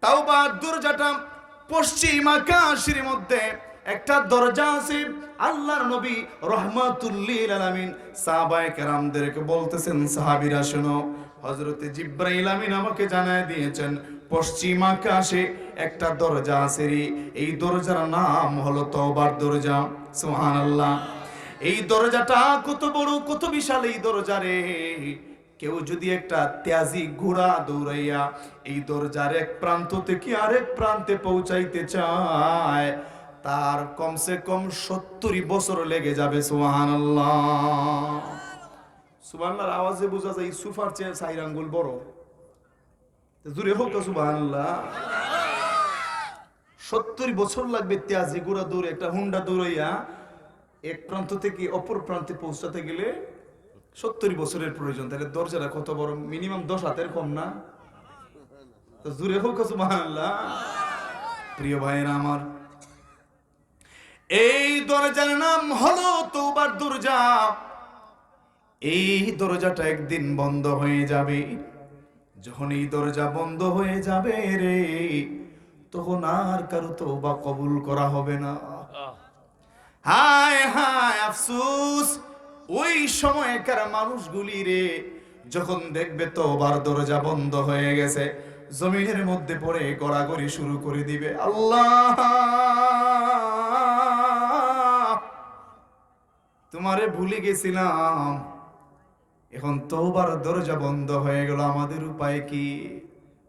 তাওবার দরজাটা পশ্চিম আকাশের মধ্যে একটা দরজা আছে। আল্লাহর নবী রাহমাতুল লিল আলামিন সাহাবায়ে কেরামদেরকে বলতেছেন, সাহাবীরা শোনো, হযরতে জিবরাইল আমিন আমাকে জানায় দিয়েছেন পশ্চিম আকাশে একটা দরজা আছে রে, এই দরজার নাম হলো তওবার দরজা। সুবহানাল্লাহ। এই দরজাটা কত বড়, কত বিশাল এই দরজা রে। কেউ যদি একটা তেজি ঘোড়া দৌড়াইয়া এই দরজার এক প্রান্ত থেকে আরেক প্রান্তে পৌঁছাইতে চায়, তার কমসে কম 70 বছর লেগে যাবে। সুবহানাল্লাহ। সুবহানাল্লাহর আওয়াজে বোঝা যায় সুফার চেয়ে 4 আঙ্গুল বড়। তো জুড়ে হোক সুবহানাল্লাহ। 70 বছর লাগবে তেয়াজি গুড়া দূরে একটা হুন্ডা দৌড়াইয়া এক প্রান্ত থেকে অপর প্রান্তে পৌঁছাতে গেলে 70 বছরের প্রয়োজন। তাহলে দরজাটা কত বড়, মিনিমাম 10 হাতের কম না? তো জুড়ে হোক সুবহানাল্লাহ। প্রিয় ভাইয়েরা আমার, এই দরজার নাম হলো তওবার দরজা। এই দরজাটা একদিন বন্ধ হয়ে যাবে। যখন এই দরজা বন্ধ হয়ে যাবে রে, তখন আর কারো তওবা কবুল করা হবে না। হায় হায় আফসোস ওই সময়কার মানুষগুলি রে, যখন দেখবে তওবার দরজা বন্ধ হয়ে গেছে, জমিনের মধ্যে পড়ে গড়াগড়ি শুরু করে দিবে, আল্লাহ তোমারে ভুলে গেছিলাম, এখন তওবার দরজা বন্ধ হয়ে গেল, আমাদের উপায় কি?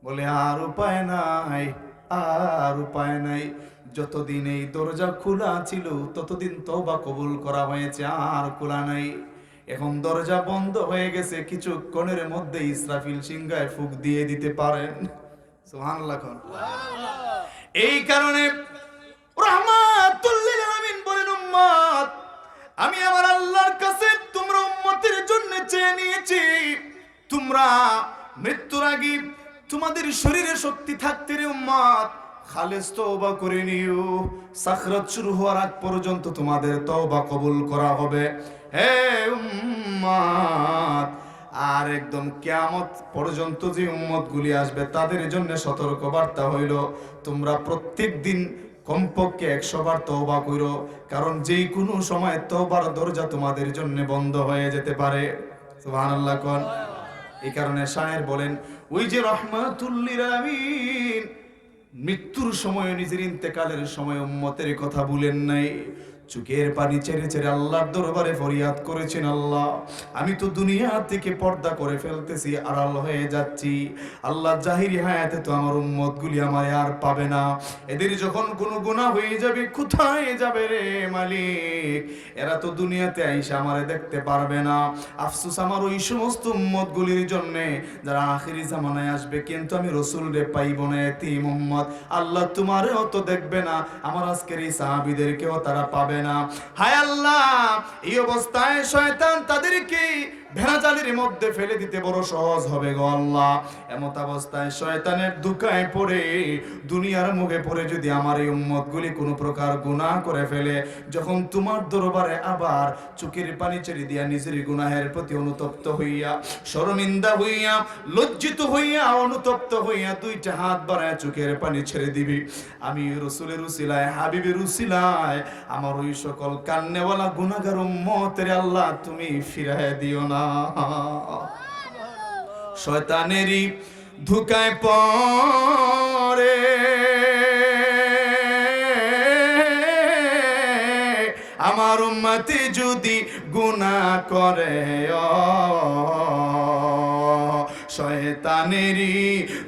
বলে আর উপায় নাই, আর উপায় নাই। যতদিন এই দরজা খোলা ছিল ততদিন তওবা কবুল করা হয়েছে, আর খোলা নাই। এখন দরজা বন্ধ হয়ে গেছে, কিছুক্ষণের মধ্যে ইসরাফিল সিংহায় ফুঁক দিয়ে দিতে পারেন। সুবহানাল্লাহ। এই কারণে রাহমাতুল লিল আলামিন বলেন, উম্মত আমি আমার আল্লাহর কাছে তোমরা উম্মতের জন্য চেয়ে নিয়েছি, তোমরা মৃত্যুর আগে তোমাদের শরীরে শক্তি থাকতে রে উম্মত খালেস তওবা করে নিও। সাকরাত শুরু হওয়ার আগ পর্যন্ত তোমাদের তওবা কবুল করা হবে হে উম্মত। আর একদম কিয়ামত পর্যন্ত যে উম্মতগুলি আসবে তাদের জন্য সতর্ক বার্তা হইল, তোমরা প্রত্যেক দিন কমপক্ষে 100 বার তওবা করো, কারণ যেই কোনো সময় তওবার দরজা তোমাদের জন্য বন্ধ হয়ে যেতে পারে। সুবহানাল্লাহ কোন। এই কারণে শায়ের বলেন, ওই যে রাহমাতুল লিল আলামিন মৃত্যুর সময় নিজের ইন্তেকালের সময় উম্মতের কথা ভুলেন নাই, চোখের পানি ছেড়ে ছেড়ে আল্লাহর দরবারে ফরিয়াদ করেছেন, আল্লাহ আমি তো দুনিয়া থেকে পর্দা করে ফেলতেছি, আড়াল হয়ে যাচ্ছি, আল্লাহ জাহিরি হায়াতে তো আমার উম্মতগুলি আমারে আর পাবে না, এদের যখন কোনো গুনাহ হয়ে যাবে কোথায় যাবে রে মালিক, এরা তো দুনিয়াতে আইসা আমারে দেখতে পারবে না। আফসোস আমার ওই সমস্ত উম্মতগুলির জন্য যারা আখিরি জামানায় আসবে, কিন্তু আমি রাসূল রে পাইব না, এতিম উম্মত, আল্লাহ তোমারেও তো দেখবে না, আমার আজকের এই সাহাবীদেরকেও তারা পাবে না। হায় আল্লাহ, এই অবস্থায় শয়তান তাদেরকে ভেড়াজালের মধ্যে ফেলে দিতে বড় সহজ হবে গো আল্লাহ। এমত অবস্থায় শয়তানের ধোঁকায় পড়ে দুনিয়ার মুখে পড়ে যদি আমার এই উম্মতগুলি কোনো প্রকার গুনাহ করে ফেলে, যখন তোমার দরবারে আবার চোখের পানি ছেড়ে দিয়া নিজের গুনাহের প্রতি অনুতপ্ত হইয়া, শর্মিন্দা হইয়া, লজ্জিত হইয়া, অনুতপ্ত হইয়া দুইটা হাত বাড়ায় চোখের পানি ছেড়ে দিবি, আমি রাসূলের উসিলায়, হাবিবের উসিলায় আমার ওই সকল কান্নেওয়ালা গুনাহগার উম্মতের আল্লাহ তুমি ফিরায় দিও না। শয়তানেরই ধোঁকায় পড়ে আমার উম্মতি যদি গুনাহ করে, শয়তানেরই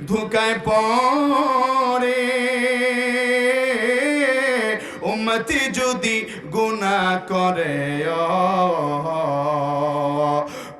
ধোঁকায় পড়ে উম্মতি যদি গুনাহ করে,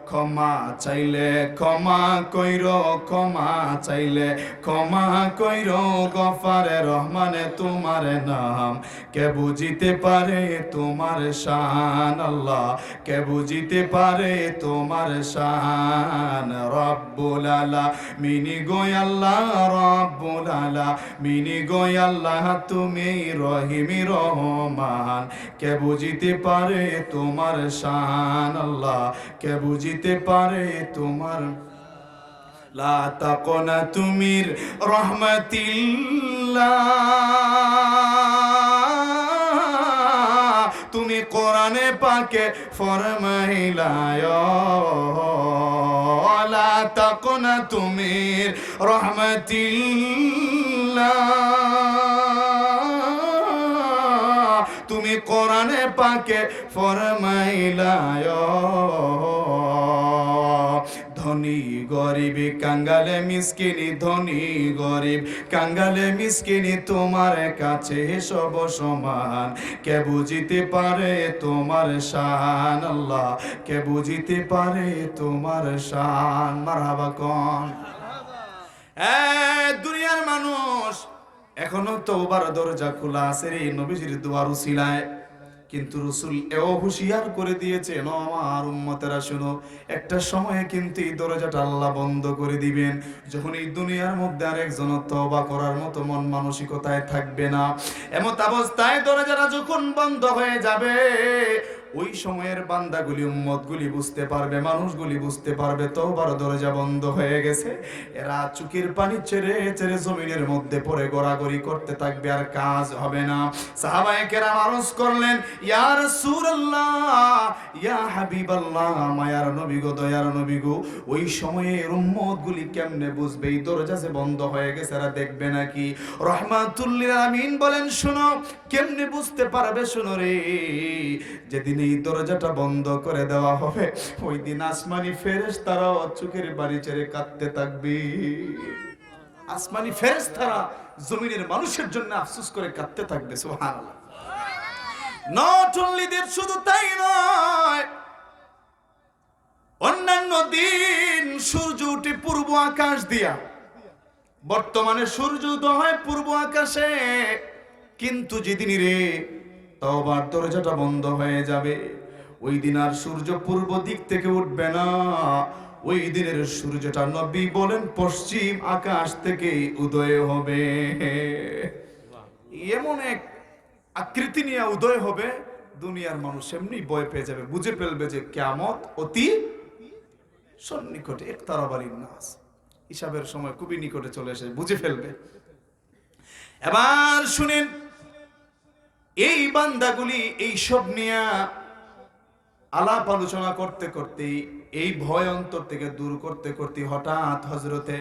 ক্ষমা চাইলে ক্ষমা কইর, ক্ষমা চাইলে ক্ষমা কইর, গফারে রহমানে তোমার নাম, কে বুঝিতে পারে তোমার শান, আল্লাহ কে বুঝিতে পারে তোমার শান, রব্বুল আলামিন গো আল্লাহ, রব্বুল আলামিন গো আল্লাহ, তুমি রহিম রহমান, কে বুঝিতে পারে তোমার শান, আল্লাহ কে বুঝিতে পারে তোমার, লা তাকনাতু মির রাহমাতিল্লাহ, তুমি কোরআনে পাকে ফরমাইলা, লা তাকনাতু মির রাহমাতিল্লাহ, তুমি কোরআনে পাকে ফরমাইলা, ধনী গরিব কাঙ্গালে মিসকিনি, ধনী গরিব কাঙ্গালে মিসকিনি তোমার কাছে সব সমান, কে বুঝিতে পারে তোমার শান, আল্লাহ কে বুঝিতে পারে তোমার শান, মারহাবা কোন। দুনিয়ার মানুষ এখনো তওবার দরজা খোলা আছে রে নবীজির দোয়ার উসিলায়। কিন্তু রাসূল এও হুঁশিয়ার করে দিয়েছেন, ও আমার উম্মতেরা শোনো, একটা সময়ে কিন্তু এই দরজাটা আল্লাহ বন্ধ করে দিবেন, যখন এই দুনিয়ার মধ্যে আরেকজন তওবা করার মতো মন মানসিকতায় থাকবে না। এমত অবস্থায় দরজাটা যখন বন্ধ হয়ে যাবে, ওই সময়ের বান্দাগুলি উম্মতগুলি বুঝতে পারবে, মানুষগুলি বুঝতে পারবে তওবার দরজা বন্ধ হয়ে গেছে। এরা চোখের পানি ছেড়ে ছেড়ে জমিনের মধ্যে পড়ে গড়াগড়ি করতে থাকবে, আর কাজ হবে না। সাহাবায়ে কেরাম আরজ করলেন, ইয়া রাসূলুল্লাহ, ইয়া হাবিবাল্লাহ, মায়ার নবী গো, দয়ার নবী গো, ওই সময়ে উম্মতগুলি কেমনে বুঝবে এই দরজা যে বন্ধ হয়ে গেছে, এরা দেখবে নাকি? রাহমাতুল লিল আলামিন বলেন, শোনো কেমনে বুঝতে পারবে, শোনো রে, যেদিন এই দরজাটা বন্ধ করে দেওয়া হবে, ওই দিন আসমানি ফেরেশতারাও চোখের বাড়ি ছেড়ে কাঁদতে থাকবে। আসমানি ফেরেশতারা জমিনের মানুষের জন্য আফসোস করে কাঁদতে থাকবে। সুবহানাল্লাহ। নট অনলি দ্যাট, শুধু তাই নয়, অন্যান্য দিন সূর্য উঠে পূর্ব আকাশ দিয়া, বর্তমানে সূর্য উদয় হয় পূর্ব আকাশে, কিন্তু যেদিনই রে তওবার দরজাটা বন্ধ হয়ে যাবে, ওই দিন আর সূর্য পূর্ব দিক থেকে উঠবে না। ওই দিনের সূর্যটা নবী বলেন পশ্চিম আকাশ থেকে উদয় হবে। এমন এক আকৃতি নিয়ে উদয় হবে, দুনিয়ার মানুষ এমনি ভয় পেয়ে যাবে, বুঝে ফেলবে যে কিয়ামত অতি সন্নিকটে, ইকতারাবালিন নাস, হিসাবের সময় খুবই নিকটে চলে এসে বুঝে ফেলবে। এবার শুনেন, এই বান্দাগুলি এই সব নিয়ে আলাপ আলোচনা করতে করতে, এই ভয় অন্তর থেকে দূর করতে করতে হঠাৎ হযরতে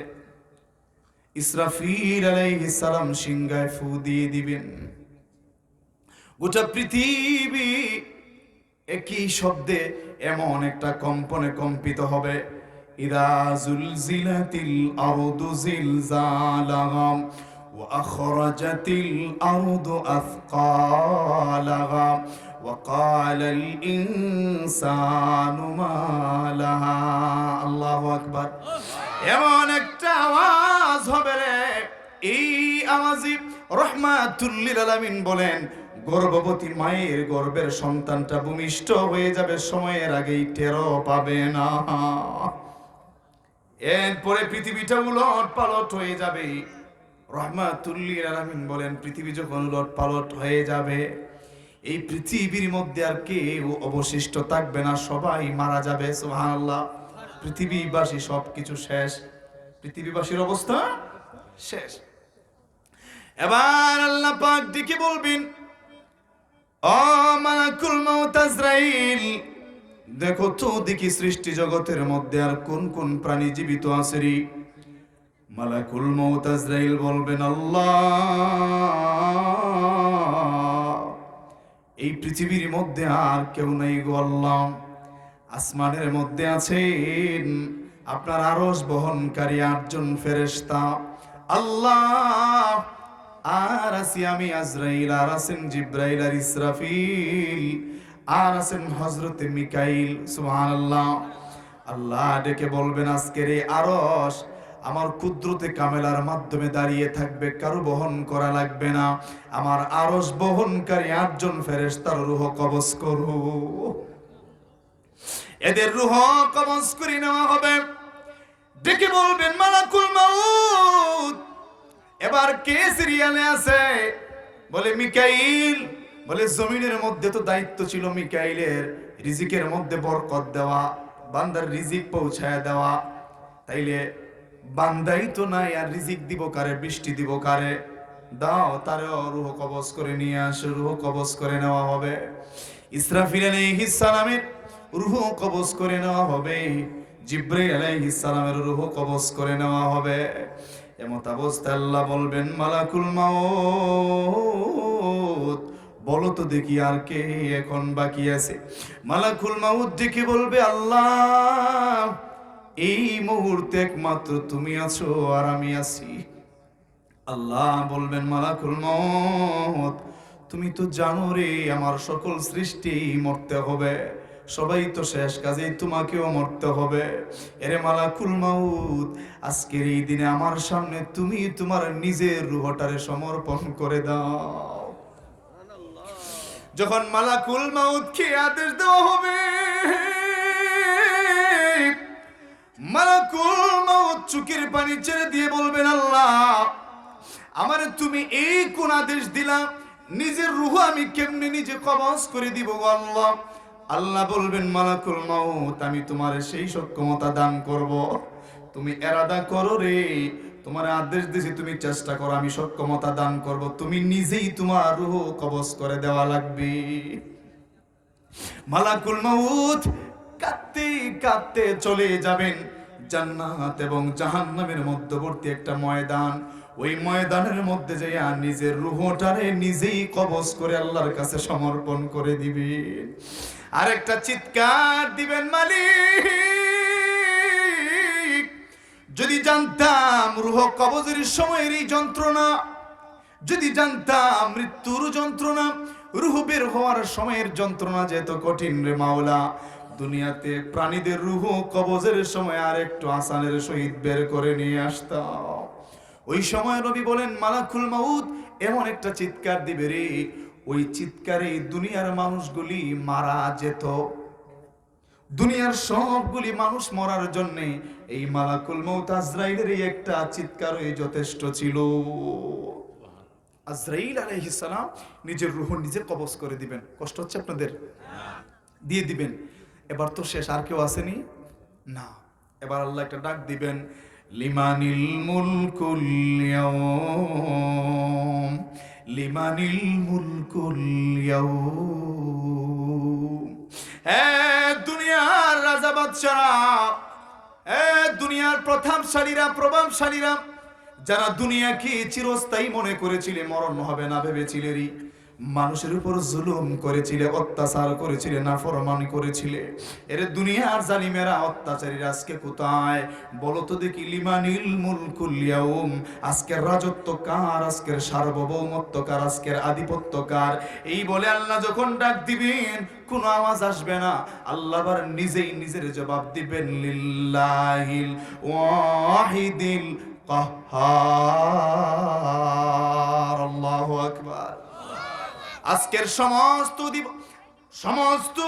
ইসরাফিল আলাইহিস সালাম সিংহায় ফু দিয়ে দিবেন। গোটা পৃথিবী একই শব্দে এমন একটা কম্পনে কম্পিত হবে, ইদা জুলজিলাতিল আরদু জিলজালাহা ওয়া আখরাজাতিল আরদু আথকালাহা ওয়া ক্বালাল ইনসানু মা লাহা। আল্লাহু আকবার। এমন একটা আওয়াজ হবে রে, এই আওয়াজে রাহমাতুল লিল আলামিন বলেন, গর্ভবতী মায়ের গর্ভের সন্তানটা ভূমিষ্ঠ হয়ে যাবে, সময়ের আগেই টেরও পাবে না। এরপরে পৃথিবীটা উলট পালট হয়ে যাবে। রাহমাতুল লিল আলামিন বলেন, পৃথিবী যখন উলট পালট হয়ে যাবে, এই পৃথিবীর মধ্যে আর কেউ অবশিষ্ট থাকবে না, সবাই মারা যাবে। সুবহানাল্লাহ। পৃথিবীবাসী সবকিছু শেষ, পৃথিবীবাসীর অবস্থা শেষ। এবার আল্লাহ পাক ডেকে বলবেন, ও মালাকুল মাউত আজরাইল, দেখো তো দেখি সৃষ্টি জগতের মধ্যে আর কোন কোন প্রাণী জীবিত আছে রে। মালাকুল মাউত আজরাইল বলবেন, আল্লাহ, এই পৃথিবীর মধ্যে আর কেউ নাই গো আল্লাহ। আসমানের মধ্যে আছেন আপনার আরশ বহনকারী 8 জন ফেরেশতা, আল্লাহ। আর আছি আমি আজরাইল, আর আছেন জিব্রাইল আর ইসরাফিল, আর আছেন হযরতে মিকাইল। সুবহানাল্লাহ। আল্লাহ ডেকে বলবেন, আজকের এই আরশ আমার কুদরতে কামেলার মাধ্যমে দাঁড়িয়ে থাকবে, কারো বহন করা লাগবে না। আমার আরশ বহনকারী 8 জন ফেরেশতার রূহ কবজ করো, এদের রূহ কবজ করে নেওয়া হবে। ডেকে বলবেন, মালাকুল মাউত, এবার কে সিরিয়ালে আছে? বলে মিকাইল। বলে জমিনের মধ্যে তো দায়িত্ব ছিল মিকাইলের, রিজিকের মধ্যে বরকত দেওয়া, বান্দার রিজিক পৌঁছায় দেওয়া। তাইলে বান্দাই তো নাই, আর রিজিক দিব কারে, বৃষ্টি দিব কারে? দাও তারে রূহ কবজ করে নিয়ে আসো, রূহ কবজ করে নেওয়া হবে। ইসরাফিল আলাইহিস সালামের রূহ কবজ করে নেওয়া হবে, জিব্রাইল আলাইহিস সালামের রূহ কবজ করে নেওয়া হবে। এমত অবস্থায় আল্লাহ বলবেন, মালাকুল মাউত, বলো তো দেখি আর কে এখন বাকি আছে? মালাকুল মাউত দেখে বলবে, আল্লাহ, এই মুহূর্তে একমাত্র তুমি আছো আর আমি আছি। আল্লাহ বলবেন, মালাকুল মাউত, তুমি তো জানো রে, আমার সকল সৃষ্টি মরতে হবে, সবাই তো শেষ, কাজেই তোমাকেও মরতে হবে। এরে মালাকুল মাউত, আজকের এই দিনে আমার সামনে তুমি তোমার নিজের রূহটারে সমর্পণ করে দাও। যখন মালাকুল মাউতকে আদেশ দেওয়া হবে, মালাকুল মাউত চোখের পানি ছেড়ে দিয়ে বলবেন, আল্লাহ আমারে তুমি এই কোন আদেশ দিলা, নিজের রূহ আমি কেমনে নিজে কবজ করে দিব গো আল্লাহ। আল্লাহ বলবেন, মালাকুল মাউত আমি তোমার সেই সক্ষমতা দান করব, তুমি এরাদা করো রে, তোমার আদেশ দিয়েছি, তুমি চেষ্টা করো, আমি সক্ষমতা দান করব, তুমি নিজেই তোমার রূহ কবজ করে দেওয়া লাগবে। মালাকুল মাউত কাঁদতে কাঁদতে চলে যাবেন জান্নাত এবং জাহান্নামের মধ্যবর্তী একটা ময়দান। ওই ময়দানের মধ্যে যাইয়া নিজের রূহটারে নিজেই কবজ করে আল্লাহর কাছে সমর্পণ করে দিবেন। আরেকটা চিৎকার দিবেন, মালিক যদি জানতাম রূহ কবজের সময়ের এই যন্ত্রণা, যদি জানতাম মৃত্যুর যন্ত্রণা, রূহ বের হওয়ার সময়ের যন্ত্রণা যে এত কঠিন রে মাওলা, দুনিয়াতে প্রাণীদের রূহ কবজের সময় আর একটু আসানের সহিত বের করে নিয়ে আসতাম। ওই সময় নবী বলেন, মালাকুল মাউত এমন একটা চিৎকার দিবে রে, ওই চিৎকারে দুনিয়ার মানুষগুলি মারা যেত। দুনিয়ার সবগুলি মানুষ মরার জন্য এই মালাকুল মাউত আজরাইলের এই একটা চিৎকারই যথেষ্ট ছিল। আজরাইল আলাইহিস সালাম নিজের রূহ নিজে কবজ করে দিবেন। কষ্ট হচ্ছে আপনাদের? দিয়ে দিবেন। এবার তো শেষ, আর কেউ আসেনি না। এবার আল্লাহ একটা ডাক দিবেন, লিমানিল মুলকুল ইয়াউম, লিমানিল মুলকুল ইয়াউম। দুনিয়ার রাজা বাদশারা, দুনিয়ার প্রতাপশালীরা, প্রভাবশালীরা, যারা দুনিয়াকে চিরস্থায়ী মনে করেছিলে, মরণ হবে না ভেবেছিলেরই, মানুষের উপর জুলুম করেছিলে, অত্যাচার করেছিলে, নাফরমানি করেছিলে, এর দুনিয়ার জালিমেরা, অত্যাচারীরা আজকে কোথায় বলো তো দেখি? লিমানিল মুলকুল ইয়াউম, আজকের রাজত্ব কার, আজকের সার্বভৌমত্ব কার, আজকের আধিপত্য কার? এই বলে আল্লাহ যখন ডাক দিবেন, কোনো আওয়াজ আসবে না, আল্লাহ আবার নিজেই নিজের জবাব দিবেন, লিল্লাহিল ওয়াহিদিল কাহ্হার। আল্লাহু আকবার। আজকের সমস্ত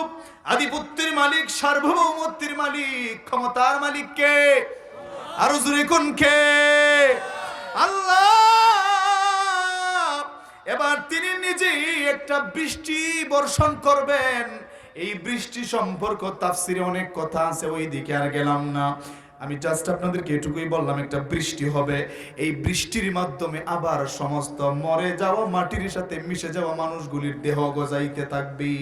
আধিপত্যের মালিক, সার্বভৌমত্বের মালিক, ক্ষমতার মালিক কে? আরো জোরে কোন কে? আল্লাহ। এবার তিনি নিজেই একটা বৃষ্টি বর্ষণ করবেন। এই বৃষ্টি সম্পর্ক তাফসিরে অনেক কথা আছে, ওই দিকে আর গেলাম না। আমি জাস্ট আপনাদেরকে এটুকুই বললাম, একটা বৃষ্টি হবে। এই বৃষ্টির মাধ্যমে আবার সমস্ত মরে যাওয়া মাটির সাথে মিশে যাওয়া মানুষগুলির দেহ গজাইতে থাকবে,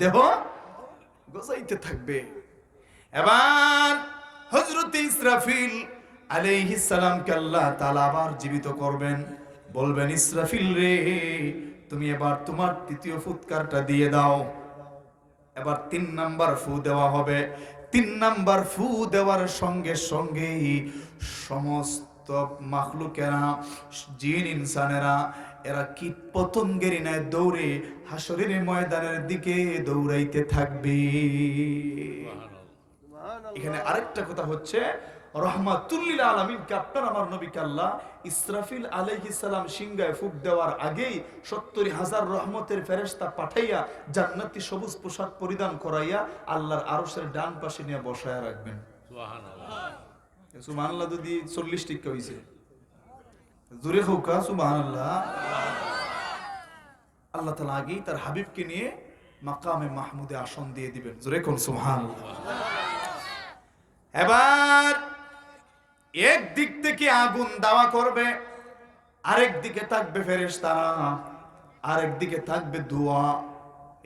দেহ গজাইতে থাকবে। এবার হযরত ইসরাফিল আলাইহিস সালামকে আল্লাহ তাআলা আবার জীবিত করবেন। বলবেন, ইসরাফিল রে, তুমি এবার তোমার তৃতীয় ফুৎকারটা দিয়ে দাও। এবার 3 নাম্বার ফু দেওয়া হবে। 3 নাম্বার ফু দেওয়ার সঙ্গে সঙ্গেই সমস্ত মাখলুকেরা, জিন ইনসানেরা, এরা কীট পতঙ্গের ন্যায় দৌড়ে হাসরের ময়দানের দিকে দৌড়াইতে থাকবে। এখানে আরেকটা কথা হচ্ছে, রহমাতুল লিল আলামিনকে, আপনার আমার নবীকে আল্লাহ ইসরাফিল আলাইহিস সালাম সিংহায় ফুঁক দেওয়ার আগেই ৭০,০০০ রহমতের ফেরেশতা পাঠাইয়া জান্নাতি সবুজ পোশাক পরিধান করাইয়া আল্লাহর আরশের ডান পাশে নিয়ে বসায়া রাখবেন। সুবহানাল্লাহ। সুবহানাল্লাহ যদি ৪০ টিকা হইছে, জোরে হোক সুবহানাল্লাহ। আল্লাহ তাআলা আগেই তার হাবিবকে নিয়ে মাকামে মাহমুদে আসন দিয়ে দিবেন। জোরে কোন সুবহানাল্লাহ। এবার এক দিক থেকে আগুন দাওয়া করবে, আরেক দিকে থাকবে ফেরেশতারা, আরেক দিকে থাকবে ধোঁয়া।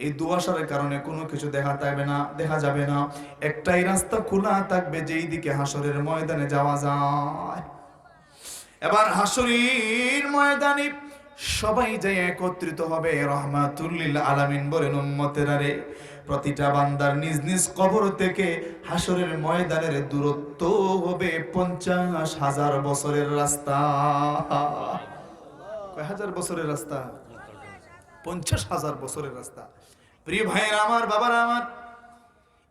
এই ধোঁয়াশার কারণে কোনো কিছু দেখা যাবে না। একটাই রাস্তা খোলা থাকবে, যেই দিকে হাসরের ময়দানে যাওয়া যায়। এবার হাসরের ময়দানে সবাই যাই একত্রিত হবে। রহমাতুল লিল আলামিন বলেন, উম্মতেরা রে, প্রতিটা বান্দার নিজ নিজ কবর থেকে হাসরের ময়দানের দূরত্ব হবে ৫০,০০০ বছরের রাস্তা। কয় হাজার বছরের রাস্তা? ৫০,০০০ বছরের রাস্তা। প্রিয় ভাইয়েরা আমার, বাবারা আমার,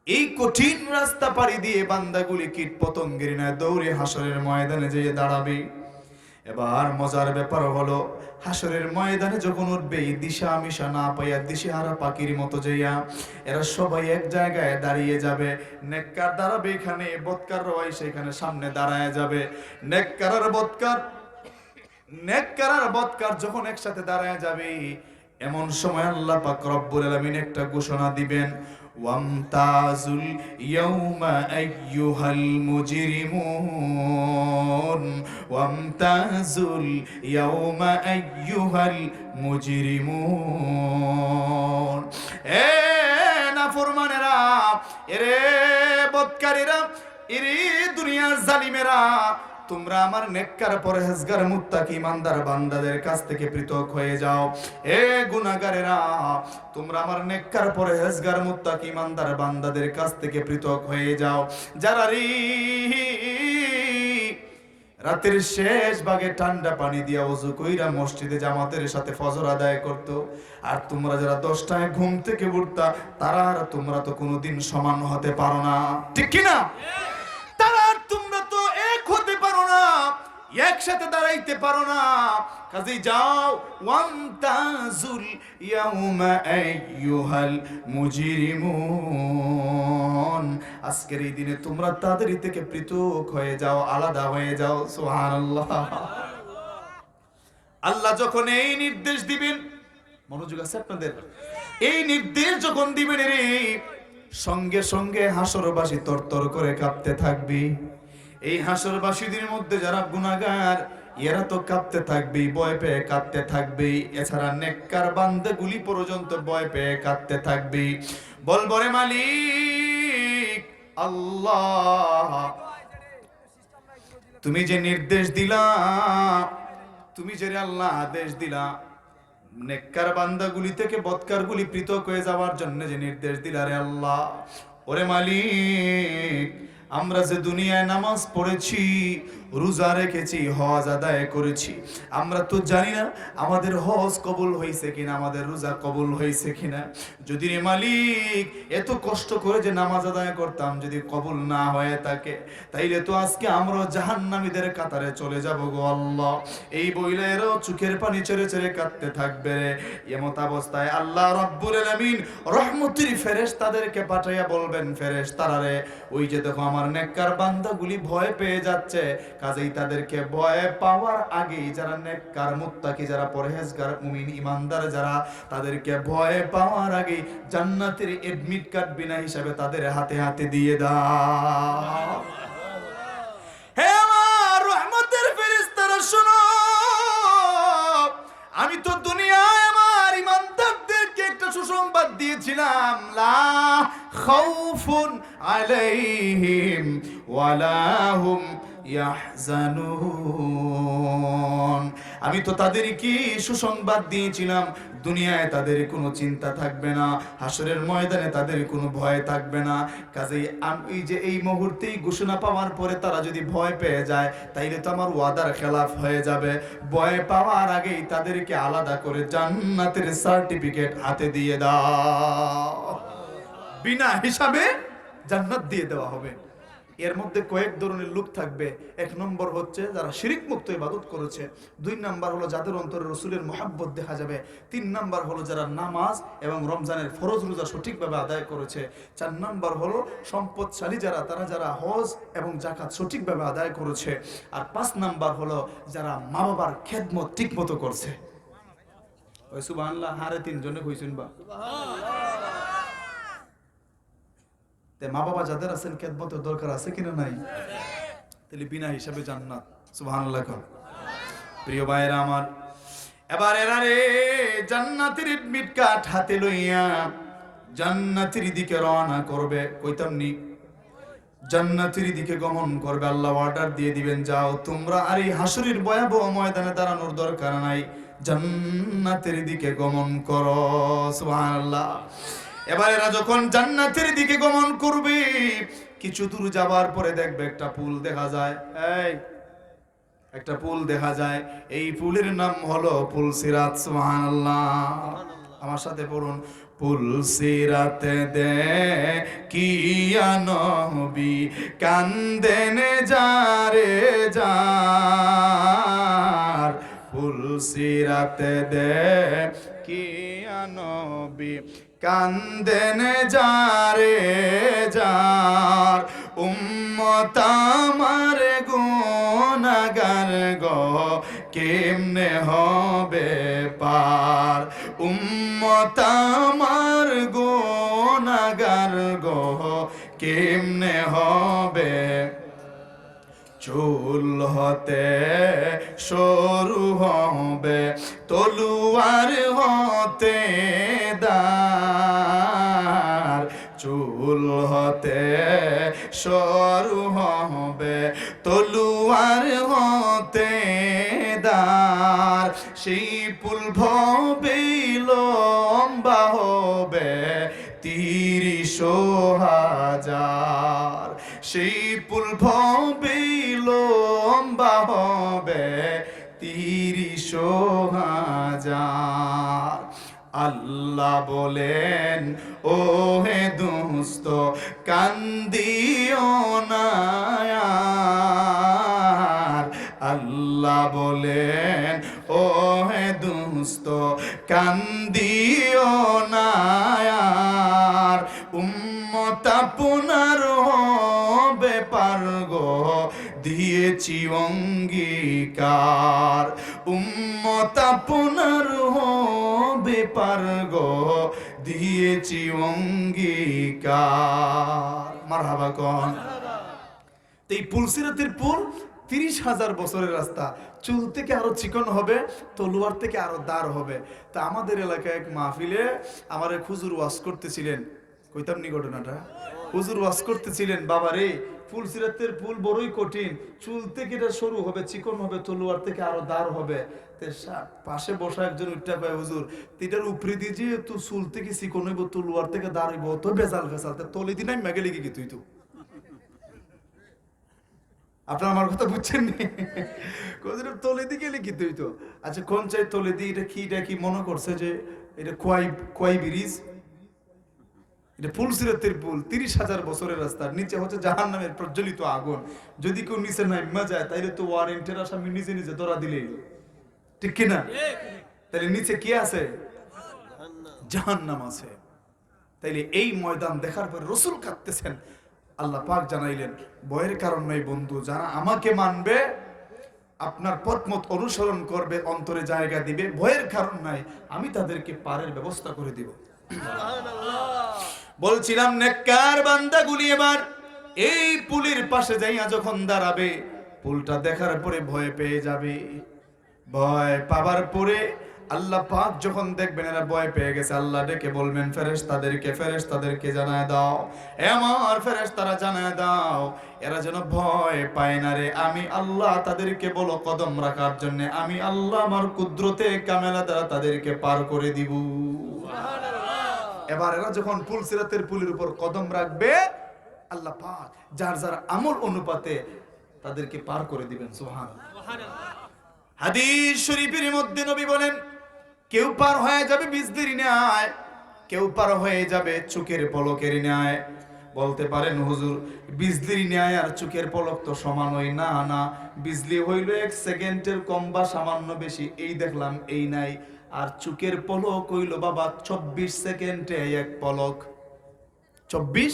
এই কঠিন রাস্তা পাড়ি দিয়ে বান্দাগুলি কীট পতঙ্গের ন্যায় দৌড়ে হাসরের ময়দানে যেয়ে দাঁড়াবে। এবার মজার ব্যাপার হলো, হাসরের ময়দানে যখন উঠবে, এই দিশা মিশা না পাইয়া দিশেহারা পাখির মতো যাইয়া এরা সবাই এক জায়গায় দাঁড়িয়ে যাবে। নেককার দাঁড়াবে এখানে, বদকার রয় সেখানে সামনে দাঁড়ায় যাবে। নেককার আর বদকার যখন একসাথে দাঁড়ায় যাবে, এমন সময় আল্লাহ পাক রব্বুল আলামিন একটা ঘোষণা দিবেন, ওয়ামতাজুল ইয়াউমা আইয়ুহাল মুজরিমুন, ওয়ামতাজুল ইয়াউমা আইয়ুহাল মুজরিমুন। এ নাফরমানেরা, এরে বদকারীরা, এরে দুনিয়ার জালিমেরা, তোমরা আমার নেককার পরহেজগার মুত্তাকি ইমানদার বান্দাদের কাছ থেকে পৃথক হয়ে যাও। এ গুনাহগারেরা, তোমরা আমার নেককার পরহেজগার মুত্তাকি ইমানদার বান্দাদের কাছ থেকে পৃথক হয়ে যাও, যারা রাতের শেষ ভাগে ঠান্ডা পানি দিয়া ওযু কইরা মসজিদে জামাতের সাথে ফজর আদায় করত। আর তোমরা যারা 10টায় ঘুম থেকে উঠতা, তারা আর তোমরা তো কোনোদিন সমান হতে পারো না, ঠিক কি না? তারা আর তোমরা তো এক হতে পারো না, একসাথে দাঁড়াইতে পারো না। কাজেই যাও, ওয়ামতাজুল ইয়াউমা আইয়ুহাল মুজরিমুন, আজকের এই দিনে তোমরা তাদেরই থেকে পৃথক হয়ে যাও, আলাদা হয়ে যাও। সুবহানাল্লাহ। আল্লাহ যখন এই নির্দেশ দিবেন, মনোযোগ আছে আপনাদের, এই নির্দেশ যখন দিবেন রে, সঙ্গে সঙ্গে হাসরবাসী তরতর করে কাঁপতে থাকবে। এই হাসরবাসীদের মধ্যে যারা গুনাহগার, এরা তো কাঁপতে থাকবে, ভয় পেয়ে কাঁপতে থাকবে। এছাড়া নেককার বান্দাগুলি পর্যন্ত ভয় পেয়ে কাঁপতে থাকবে। বলবো রে মালিক আল্লাহ, তুমি যে নির্দেশ দিলা, তুমি যে আল্লাহ আদেশ দিলা, নেককার বান্দাগুলি থেকে বদকারগুলি পৃথক হয়ে যাওয়ার জন্য যে নির্দেশ দিলা রে আল্লাহ, ওরে মালিক, আমরা যে দুনিয়ায় নামাজ পড়েছি, রোজা রেখেছি, হজ আদায় করেছি, আমরা তো জানি না আমাদের হজ কবুল হয়েছে কিনা, আমাদের রোজা কবুল হয়েছে কিনা। যদি রে মালিক এত কষ্ট করে যে নামাজ আদায় করতাম যদি কবুল না হয়ে থাকে, তাইলে তো আজকে আমরা জাহান্নামীদের কাতারে চলে যাব গো আল্লাহ। এই বইলেরও চোখের পানি ছেড়ে ছেড়ে কাঁদতে থাকবে রে। এমত অবস্থায় আল্লাহ রাব্বুল আলামিন রহমতের ফেরেশতাদেরকে পাঠাইয়া বলবেন, ফেরেশতারা রে, ওই যে দেখো আমার নেককার বান্দাগুলি ভয় পেয়ে যাচ্ছে, কাজেই তাদেরকে ভয় পাওয়ার আগেই যারা নেককার মুত্তাকি, যারা পরহেজগার মুমিন ইমানদার, যারা তাদেরকে ভয় পাওয়ার আগেই জান্নাতের এডমিট কার্ড বিনা হিসাবে তাদের হাতে হাতে দিয়ে দাও। হে আমার রহমতের ফেরেশতারা শোনো, আমি তো দুনিয়ায় আমার ইমানদারদেরকে একটা সুসংবাদ দিয়েছিলাম, লা খাউফুন আলাইহিম ওয়ালা হুম ইয়াহজানুন। আমি তো তাদেরকে সুসংবাদ দিয়েছিলাম, দুনিয়ায় তাদের কোনো চিন্তা থাকবে না, হাসরের ময়দানে তাদের কোনো ভয় থাকবে না। কাজেই আমি যে এই মুহূর্তেই ঘোষণা পাওয়ার পরে তারা যদি ভয় পেয়ে যায়, তাইলে তো আমার ওয়াদার খেলাফ হয়ে যাবে। ভয় পাওয়ার আগেই তাদেরকে আলাদা করে জান্নাতের সার্টিফিকেট হাতে দিয়ে দাও, বিনা হিসাবে জান্নাত দিয়ে দেওয়া হবে। এর মধ্যে কয়েক ধরনের লোক থাকবে। এক নম্বর হচ্ছে যারা শিরিক মুক্ত ইবাদত করেছে, দুই নাম্বার হলো যাদের অন্তরে রসুলের মহাব্বত দেখা যাবে, তিন নাম্বার হলো যারা নামাজ এবং রমজানের ফরজ রোজা সঠিকভাবে আদায় করেছে, চার নাম্বার হলো সম্পদশালী যারা, তারা যারা হজ এবং যাকাত সঠিকভাবে আদায় করেছে, আর পাঁচ নাম্বার হলো যারা মা বাবার খেদমত ঠিক মতো করছে। ওই সুবহানাল্লাহ, হারে তিনজনে কইছেন বা মা বাবা যাদের আছেন খেদমতের দরকার আছে কিনা নাই, তাহলে বিনা হিসাবে জান্নাত। সুবহানাল্লাহ। প্রিয় ভাইরা আমার, এবার এরা রে জান্নাতের এডমিট কার্ড হাতে লইয়া জান্নাতের দিকে রওনা করবে। কইতাম নি, জান্নাতের দিকে গমন করবে। আল্লাহ অর্ডার দিয়ে দিবেন, যাও তোমরা আর এই হাসরের ভয়াবহ ময়দানে দাঁড়ানোর দরকার নাই, জান্নাতের দিকে গমন করো। সুবহানাল্লাহ। এবার এরা যখন জান্নাতের দিকে গমন করবে, কিছু দূর যাবার পরে দেখবে একটা পুল দেখা যায়। এই একটা পুল দেখা যায়, এই পুলের নাম হলো পুল সিরাত। সুবহানাল্লাহ। আমার সাথে পড়ুন, পুলসিরাতে দে কিয়া নবী কান্দেন যারে যার, পুলসিরাতে দে কিয়া নবী কান্দেন যারে যার, উম্মত আমার গুনাহগার গো কেমনে হবে পার, উম্মত আমার গুনাহগার গো কেমনে হবে, চুল হতে সরু হবে তলুয়ার হতে দার, চুল হতে সরু হবে তলুয়ার হতে দার, সেই পুল ভবে লম্বা হবে 30,000, সেই পুল ভবে লম্বা হবে 30,000। আল্লাহ বলেন ও হে দোস্ত কান্দিও না আর, আল্লাহ বলেন ও হে দোস্ত কান্দিও না আর, উম্মত আপনার হবে পার গো দিয়েছি অঙ্গীকার, উম্মত আপনার হবে পার গো দিয়েছি অঙ্গীকার। মারহাবা কোন। এই পুলসিরাতের পুল 30,000 বছরের রাস্তা, চুল থেকে আরো চিকন হবে, তলোয়ার থেকে আরো দাঁড় হবে। তা আমাদের এলাকায় এক মাহফিলে আমার এক হুজুর ওয়াজ করতেছিলেন, কইতাম নি ঘটনাটা, হুজুর ওয়াজ করতেছিলেন, বাবা রে পুলসিরাতের পুল বড়ই কঠিন, চুল থেকে এটা সরু হবে, চিকন হবে, তলোয়ার থেকে আরো দাঁড় হবে। পাশে বসা একজন উঠটা কয়, হুজুর এটার উপরে দিয়ে যে তো চুল থেকে চিকন হইব, তলোয়ার থেকে দাঁড় হইব, তো বেজাল ফেসাল, তলে দিন আমি মেঘে লেগে তুই তো। আপনার আমার কথা বুঝছেন নি? তলে দিকে লিখিত হইতো। আচ্ছা কোন চাই তলে দি, এটা কি মনে করছে যে এটা কোয়াই ব্রিজ? এটা পুলসিরাতের পুল, 30,000 বছরের রাস্তা, নিচে হচ্ছে জাহান্নামের প্রজ্বলিত আগুন। যদি কেউ নিচে নাইমা যায় তাইলে তো ওয়ারেন্টের আসামি নিজে নিজে ধরা দিলেই, ঠিক কিনা? তাইলে নিচে কি আছে? জাহান্নাম আছে। তাইলে এই ময়দান দেখার পর রাসূল কাঁদতেছেন। আল্লাহ পাক জানাইলেন, ভয়ের কারণ নাই বন্ধু, যারা আমাকে মানবে, আপনার পথমত অনুসরণ করবে, অন্তরে জায়গা দিবে, ভয়ের কারণ নাই, আমি তাদেরকে পারের ব্যবস্থা করে দিব। বলছিলাম নেককার বান্দাগুলি এবার এই পুলের পাশে যাইয়া যখন দাঁড়াবে, পুলটা দেখার পরে ভয় পেয়ে যাবে। ভয় পাবার পরে আল্লাহ পাক যখন দেখবেন এরা ভয় পেয়ে গেছে, আল্লাহ ডেকে বলবেন ফেরেশতাদেরকে জানায় দাও, আমার ফেরেশতারা জানায় দাও, এরা যেন ভয় পায় না রে, আমি আল্লাহ তাদেরকে বলো কদম রাখার জন্য, আমি আল্লাহ আমার কুদরতে কামেলা দ্বারা তাদেরকে পার করে দিব। এবার এরা যখন পুলসিরাতের পুলের উপর কদম রাখবে, আল্লাহ পাক যার যার আমল অনুপাতে তাদেরকে পার করে দিবেন। সুবহানাল্লাহ। হাদিস শরীফের মধ্যে নবী বলেন, কেউ পার হয়ে যাবে বিজলির ন্যায়, কেউ পার হয়ে যাবে চোখের পলকের ন্যায়। বলতে পারেন হুজুর বিজলির ন্যায় আর চোখের পলক তো সমান হয় না। না, বিজলি হইল 1 সেকেন্ডের কম বা সামান্য বেশি, এই দেখলাম এই নাই। আর চোখের পলক হইল বাবা 24 সেকেন্ডে এক পলক, 24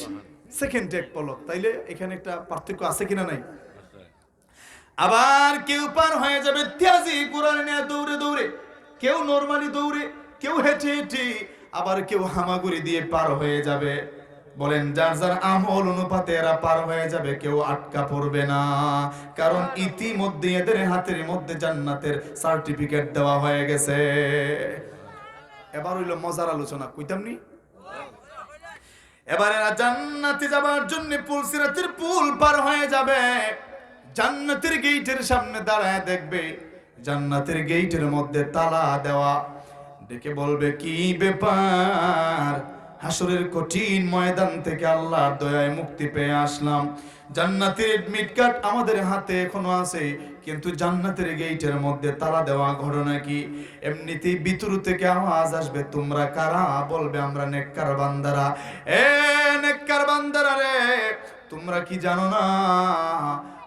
সেকেন্ডে এক পলক। তাইলে এখানে একটা পার্থক্য আছে কিনা? নাই। আবার কেউ পার হয়ে যাবে তেজি কুরআন নিয়ে দৌড়ে দৌড়ে, কেউ নরমালি দৌড়ে, কেউ হেঁটে হেঁটে, আবার কেউ হামাগুড়ি দিয়ে পার হয়ে যাবে। বলেন যার যার আমল অনুপাতে এরা পার হয়ে যাবে, কেউ আটকা পড়বে না, কারণ ইতিমধ্যে এদের হাতের মধ্যে জান্নাতের সার্টিফিকেট দেওয়া হয়ে গেছে। এবার হইল মজার আলোচনা, কইতাম নি? এবার এরা জান্নাতে যাবার জন্য পুলসিরাতের পুল পার হয়ে যাবে, জান্নাতের গেটের সামনে দাঁড়ায় দেখবে জান্নাতের গেটের মধ্যে তালা দেওয়া। ডেকে বলবে কি ব্যাপার, হাসরের কঠিন ময়দান থেকে আল্লাহর দয়ায় মুক্তি পেয়ে আসলাম। জান্নাতের এডমিট কার্ড আমাদের হাতে এখনো আছে, কিন্তু জান্নাতের গেটের মধ্যে তালা দেওয়া। ঘটনা কি? এমনিতেই ভিতর থেকে আওয়াজ আসবে, তোমরা কারা? বলবে আমরা নেককার বান্দারা। এ নেককার বান্দারা রে, তোমরা কি জানো না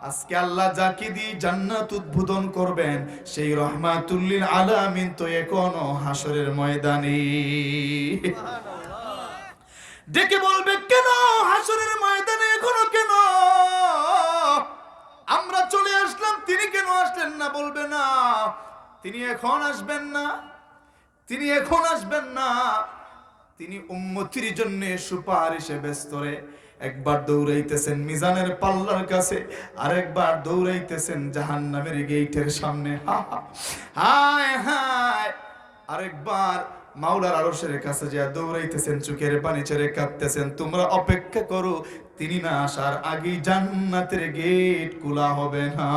আজকে আল্লাহ যাকে দিয়ে জান্নাত উদ্বোধন করবেন সেই রহমাতুল লিল আলামিন তো এখনো হাসরের ময়দানে। ডেকে বলবে, কেন হাসরের ময়দানে এখনো? কেন আমরা চলে আসলাম, তিনি কেন আসলেন না? বলবে না, তিনি এখন আসবেন না, তিনি এখন আসবেন না, তিনি উম্মতির জন্য সুপারিশে ব্যস্ত রে। একবার দৌড়াইতেছেন মিজানের পাল্লার কাছে, আরেকবার দৌড়াইতেছেন জাহান্নামের গেটের সামনে। হায় হায়, আরেকবার মাওলার আরশের কাছে যা দৌড়াইতেছেন, চোখের পানি ছেড়ে কাঁদতেছেন। তোমরা অপেক্ষা করো, তিনি না আসার আগেই জান্নাতের গেট খোলা হবে না।